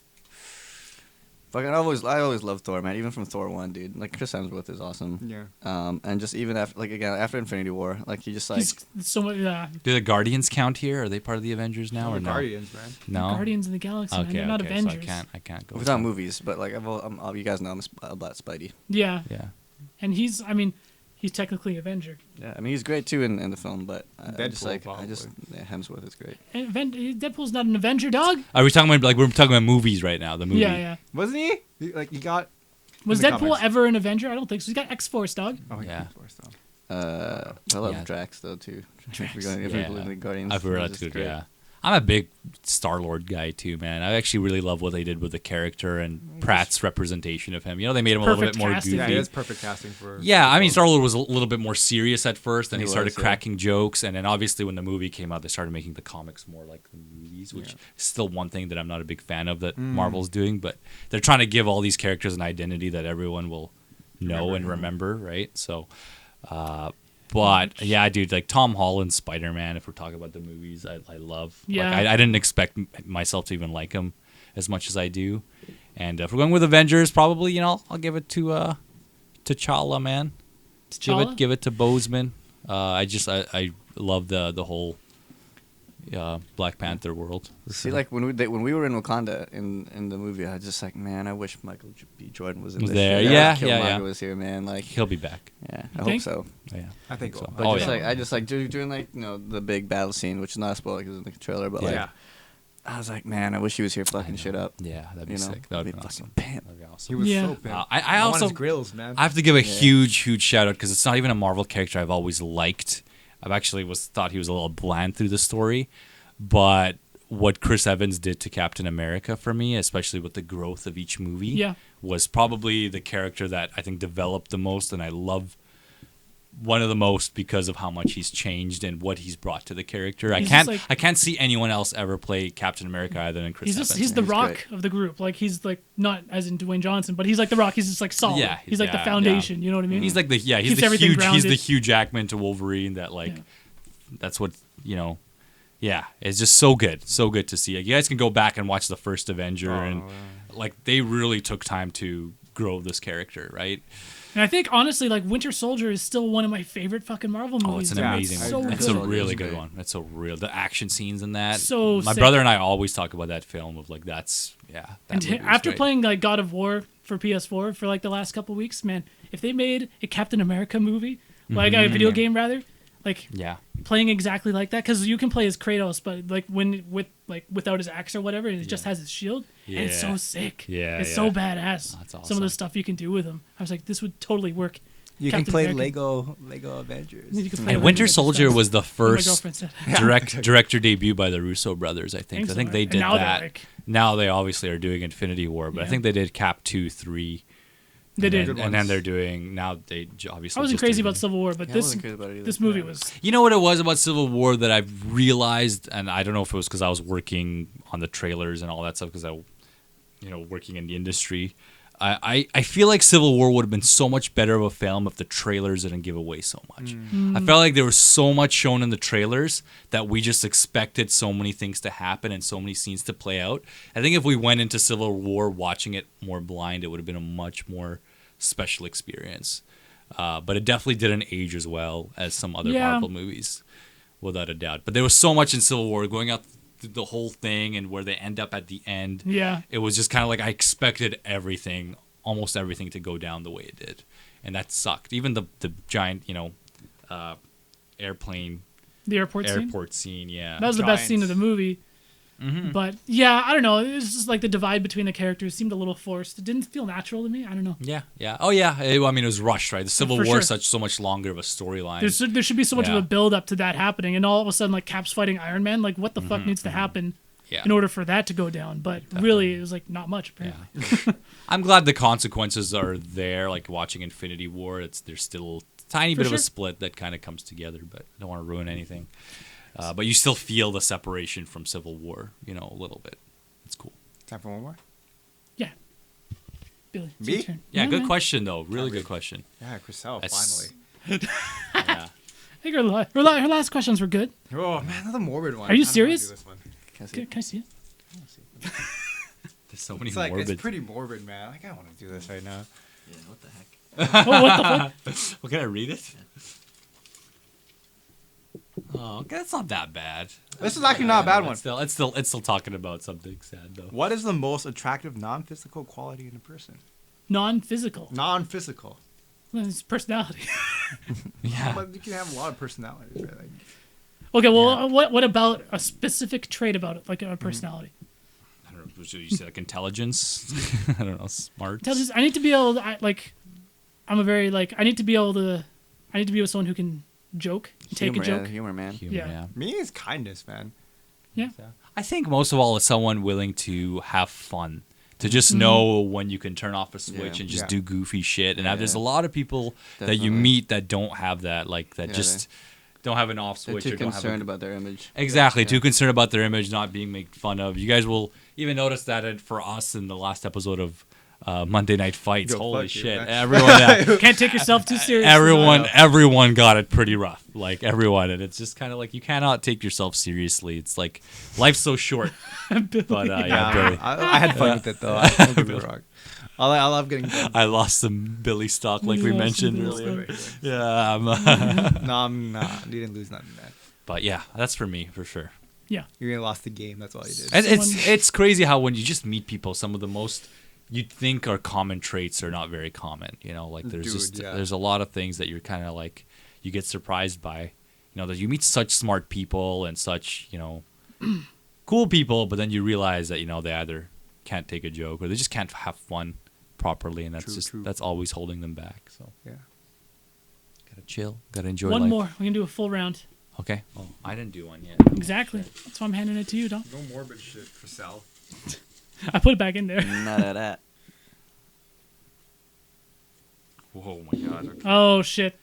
Fucking, I always loved Thor, man. Even from Thor 1, dude. Like Chris Hemsworth is awesome. Yeah. And just even after, like again, after Infinity War, like he just like He's so much. Do the Guardians count here? Are they part of the Avengers now or no? Guardians, man. No. Guardians of the Galaxy. man. Okay, They're not okay, Avengers. so I can't go. we're with talking that. movies, but like you guys know I'm about Spidey. Yeah, Yeah. and he's technically Avenger. Yeah, I mean he's great too in the film, but I just Deadpool, like probably. Hemsworth is great. And Deadpool's not an Avenger, dog. Are we talking about we're talking about movies right now? The movie. Yeah, yeah. Wasn't he? He got. Was the Deadpool comics. ever an Avenger? I don't think so. He's got X-Force, dog. Oh, he Yeah. got Force, though. I love Yeah. Drax though too. Drax. If we Yeah. believe in the Guardians, I've heard he's that's just good. great. Yeah. I'm a big Star-Lord guy too, man. I actually really love what they did with the character and Pratt's representation of him. They made him a little Perfect bit more casting. goofy. Yeah, he has perfect casting for. Yeah, I mean, Star-Lord was a little bit more serious at first, then he He started was, yeah. cracking jokes, and then obviously when the movie came out, they started making the comics more like the movies, which is still one thing that I'm not a big fan of that Marvel's doing, but they're trying to give all these characters an identity that everyone will know and remember, right? So, but yeah, dude, like Tom Holland's Spider-Man, if we're talking about the movies, I love. Yeah. Like, I didn't expect myself to even like him as much as I do. And if we're going with Avengers, probably, I'll give it to T'Challa, man. T'Challa? give it to Bozeman. I love the whole Black Panther world. See, like when we were in Wakanda in the movie, I was just like, man, I wish Michael B. Jordan was in Was this there. shit. Yeah, Killmonger yeah. was here, man. Like, He'll be back. yeah, I You hope think? so. Yeah, I think so. But Oh, just yeah. like I just like during like the big battle scene, which is not a spoiler because it's in the trailer, but like Yeah. I was like, man, I wish he was here fucking shit up. Yeah, that'd be You know, sick. That would be fucking awesome. pimp. That'd be He awesome. was Yeah. so pimp. I want also his grills, man. I have to give a Yeah. huge shout out because it's not even a Marvel character I've always liked. I've actually thought he was a little bland through the story, but what Chris Evans did to Captain America for me, especially with the growth of each movie, Yeah. was probably the character that I think developed the most, and I love one of the most because of how much he's changed and what he's brought to the character. He's just like- I can't see anyone else ever play Captain America other than Chris Evans. He's the He's Rock great. of the group. Like he's like not as in Dwayne Johnson, but he's like the Rock. He's just like solid. Yeah, he's like the yeah, foundation. You know what I mean? He's like he's Keeps the everything huge he's the grounded. Hugh Jackman to Wolverine that like Yeah. that's what yeah, it's just so good to see. Like, you guys can go back and watch the first Avenger and like they really took time to grow this character, right? And I think honestly, like Winter Soldier is still one of my favorite fucking Marvel movies. Oh, it's an Yeah, amazing I so agree. It's good. a really It's good great. one. It's so real. The action scenes in that. So my sick. brother and I always talk about that film of like that And movie was after great. playing like God of War for PS4 for like the last couple weeks, man, if they made a Captain America movie, like a video game rather, like Yeah. playing exactly like that, because you can play as Kratos, but like without his axe or whatever, and it just has his shield, and it's so Yeah. sick. Yeah, it's yeah. so badass. That's Some of awesome. the stuff you can do with him. I was like, this would totally work. You Captain can play America. Lego Avengers. You can play And with Winter him. Soldier was the My first girlfriend said. director debut by the Russo brothers, I think. I think they And did now they're that. like- Now they obviously are doing Infinity War, but I Yeah. think they did Cap 2, 3. They did. Good And then ones. they're doing now they obviously I wasn't just crazy did- about Civil War, but Yeah, I this wasn't crazy about it either. this movie Yeah. was. You know what it was about Civil War that I've realized, and I don't know if it was because I was working on the trailers and all that stuff, because working in the industry. I feel like Civil War would have been so much better of a film if the trailers didn't give away so much. I felt like there was so much shown in the trailers that we just expected so many things to happen and so many scenes to play out. I think if we went into Civil War watching it more blind, it would have been a much more special experience. But it definitely didn't age as well as some other Yeah. Marvel movies, without a doubt. But there was so much in Civil War going out through the whole thing and where they end up at the end. Yeah. It was just kind of like I expected almost everything to go down the way it did. And that sucked. Even the giant, airplane, The airport scene, yeah. That was the best scene of Giants. the movie. But yeah, I don't know. It was just like the divide between the characters seemed a little forced. It didn't feel natural to me. I don't know. Yeah. Oh, yeah. It was rushed, right? The Civil For War sure. is so much longer of a storyline. There should be so much of Yeah. a build up to that happening, and all of a sudden, like Cap's fighting Iron Man. Like, what the fuck needs to happen Yeah. in order for that to go down? But really, it was like not much. Apparently. Yeah. I'm glad the consequences are there. Like watching Infinity War, there's still a tiny bit of sure. a split that kind of comes together, but I don't want to ruin anything. But you still feel the separation from Civil War, a little bit. It's cool. Time for one more. Yeah. Billy, it's Me? your turn. Yeah, good man. question though. Really good question. Yeah, Chriselle, That's- finally. Yeah. I think her last questions were good. Oh man, another morbid one. Are you I don't wanna do serious? this one. Can I see Can, it? can I see it? There's so many It's like morbid. it's pretty morbid, man. Like I don't want to do this right now. Yeah, what the heck? Oh, what the fuck? Well, can I read it? Oh, okay, that's not that bad. This is actually not a bad one. It's still talking about something sad though. What is the most attractive non-physical quality in a person? Non-physical. Non-physical. Well, it's personality. Yeah. But you can have a lot of personalities, right? Like, Okay, well, what about a specific trait about it, like a personality? I don't know. Should you say like intelligence? I don't know. Smart. Intelligence. I need to be able to, I need to be with someone who can joke, take Humor, a joke. Yeah, humor, man. Humor, Yeah. me is kindness, man. Yeah. I think most of all is someone willing to have fun, to just know when you can turn off a switch Yeah. and just Yeah. do goofy shit. And Yeah. there's a lot of people that you Definitely. meet that don't have that, like that Yeah, just don't have an off They're switch. too or don't have concerned a, about their image. Exactly, Yeah. too concerned about their image not being made fun of. You guys will even notice that for us in the last episode of Monday Night Fights. Yo, Holy fuck you, shit! man. Everyone, Can't take yourself too seriously. everyone got it pretty rough. Like everyone, and it's just kind of like you cannot take yourself seriously. It's like life's so short. But yeah, Billy. I had fun with it though. Don't get me wrong. I love getting done. I lost some Billy stock, like we You lost mentioned some Billy earlier. stock. Yeah, No, I'm not. You didn't lose nothing, man. but yeah, that's for me for sure. Yeah. You really lost the game. That's all you did. And it's crazy how when you just meet people, some of the most you'd think are common traits are not very common. You know, like there's there's a lot of things that you're kind of like you get surprised by. You know, that you meet such smart people and such cool people, but then you realize that they either can't take a joke or they just can't have fun properly, and that's that's always holding them back. So Yeah. gotta chill, gotta enjoy One life. more. We can do a full round. Okay. Oh, I didn't do one yet. Exactly. That's why I'm handing it to you, Dom. No morbid shit for Sal. I put it back in there. None of that. Whoa, my God. Okay. Oh shit.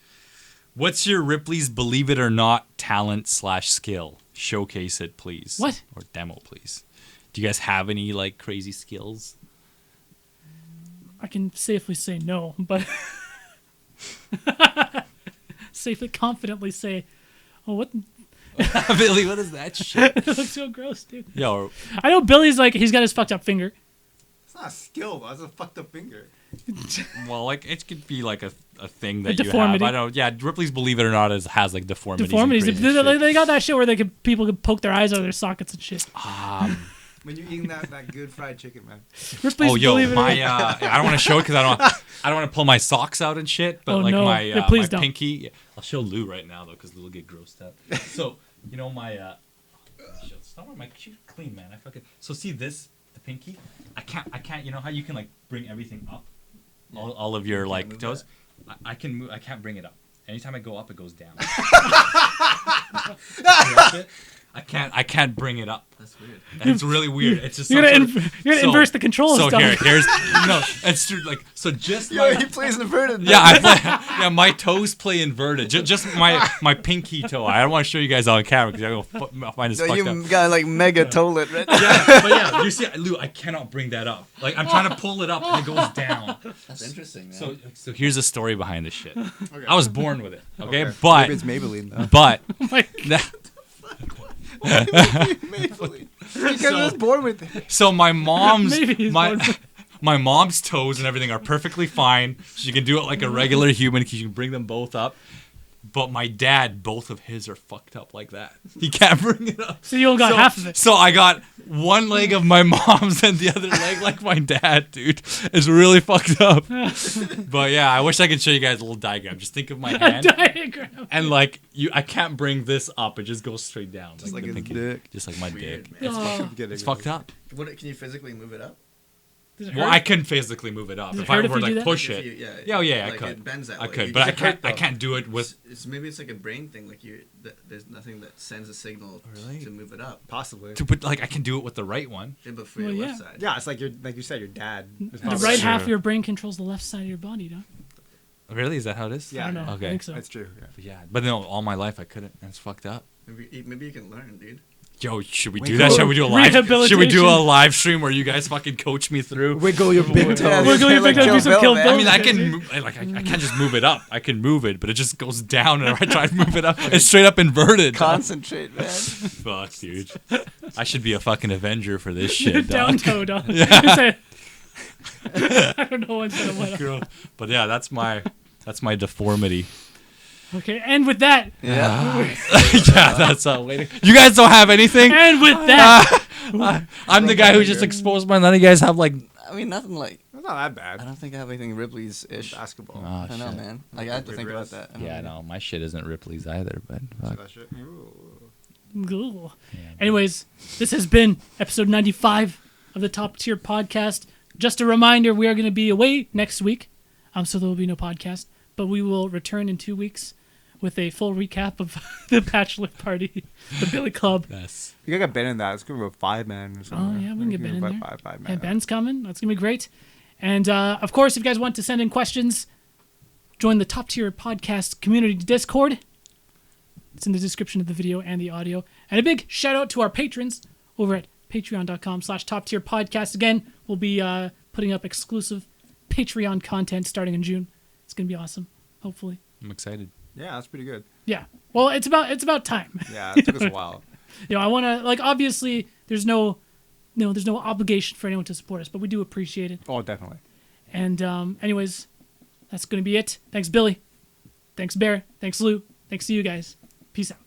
What's your Ripley's Believe It or Not talent/skill? Showcase it, please. What? Or demo, please. Do you guys have any like crazy skills? I can safely say no, but safely, confidently say, "Oh, what? Billy, what is that shit? It looks so gross, dude." Yo, I know Billy's like he's got his fucked up finger. It's not a skill, though. It's a fucked up finger. well, like it could be like a thing A that you deformity. have. I don't. Yeah, Ripley's Believe It or Not has like deformities. Deformities. And crazy shit. They got that shit where people could poke their eyes out of their sockets and shit. When you're eating that good fried chicken, man. Ripley's Oh, yo, Believe It or my Not. I don't want to show it because I don't want to pull my socks out and shit. But Oh, like no. my Yeah, please my don't. pinky, I'll show Lou right now though because Lou will get grossed out. So my shit, stop my shoot clean, man. I fucking see this the pinky. I can't. You know how you can like bring everything up, all of your like toes. I can move. I can't bring it up. Anytime I go up, it goes down. I can't bring it up. That's weird. It's really weird. It's just You're some gonna, sort of- you're gonna so- inverse the control So stuff. here's no. It's true. Like so, just Yo, he plays inverted. yeah, I play, yeah. My toes play inverted. Just my pinky toe. I don't want to show you guys on camera because I'm gonna find this So fucked you up. got like mega toilet right now. Yeah, but yeah, you see, Lou, I cannot bring that up. Like I'm trying to pull it up and it goes down. That's interesting, man. So here's the story behind this shit. I was born with it. Okay, Maybe but it's Maybelline, though. but Oh my that, Maybelline. Because I was born with it. so my mom's Maybe he's my born with- my mom's toes and everything are perfectly fine. She can do it like a regular human because you can bring them both up. But my dad, both of his are fucked up like that. He can't bring it up. So you only got half of it. So I got one leg of my mom's and the other leg like my dad, dude. It's really fucked up. But yeah, I wish I could show you guys a little diagram. Just think of my hand. Diagram. And like I can't bring this up. It just goes straight down. Just like the his pinky. dick. Just like my Weird, dick. man. Oh. It's fucked up. What, can you physically move it up? Does it Well, hurt? I couldn't physically move it up. Does it If I hurt were if you to do like that? push If it. you- Yeah, I like could. It bends that I way. could, You but just I hurt, can't though. do it with. Maybe it's like a brain thing. Like there's nothing that sends a signal Really? to move it up. Possibly. But like I can do it with the right one. Yeah, but for Well, your yeah. left side. Yeah, it's like you said, your dad. is The probably- right Sure. half of your brain controls the left side of your body, don't? Really? Is that how it is? Yeah. I don't know. Okay. I think so. That's true. Yeah. Yeah, but no, all my life I couldn't. And it's fucked up. Maybe you can learn, dude. Yo, should we Wiggle. do that? Should we do a live? Should we do a Rehabilitation. live stream where you guys fucking coach me through? Wiggle your big toe. Yeah, Wiggle your like big toe, Kill do some Bill, Kill man. Bill. I mean, I can I can't just move it up. I can move it, but it just goes down, and if I try to move it up, it's straight up inverted. Concentrate, man. Fuck, dude. I should be a fucking Avenger for this shit, Down dog. toe, dog. I don't know instead of what. Girl. But yeah, that's my deformity. Okay, and with that, Yeah. Yeah, that's waiting. You guys don't have anything. and with that, I'm the guy who just exposed mine. None of you guys have like. I mean, nothing like. It's not that I bad. don't think I have anything Ripley's ish. Basketball. Oh, I don't know, shit. man. Like I have to think about that. I don't Yeah, know. no, my shit isn't Ripley's either, but fuck. That shit. Ooh. Cool. Yeah, Anyways, this has been episode 95 of the Top Tier Podcast. Just a reminder, we are going to be away next week, so there will be no podcast, but we will return in 2 weeks with a full recap of the bachelor party, the Billy Club. Yes. You gotta get Ben in that. It's gonna be a 5-man or something. Oh, yeah, we can get Ben in there. Five man. Yeah, Ben's coming. That's going to be great. And, of course, if you guys want to send in questions, join the Top Tier Podcast community Discord. It's in the description of the video and the audio. And a big shout out to our patrons over at patreon.com/top tier podcast. Again, we'll be putting up exclusive Patreon content starting in June. It's going to be awesome, hopefully. I'm excited. Yeah, that's pretty good. Yeah. Well, it's about time. Yeah, it took us a while. I want to, like, obviously there's no obligation for anyone to support us, but we do appreciate it. Oh, definitely. And anyways, that's going to be it. Thanks, Billy. Thanks, Behr. Thanks, Lou. Thanks to you guys. Peace out.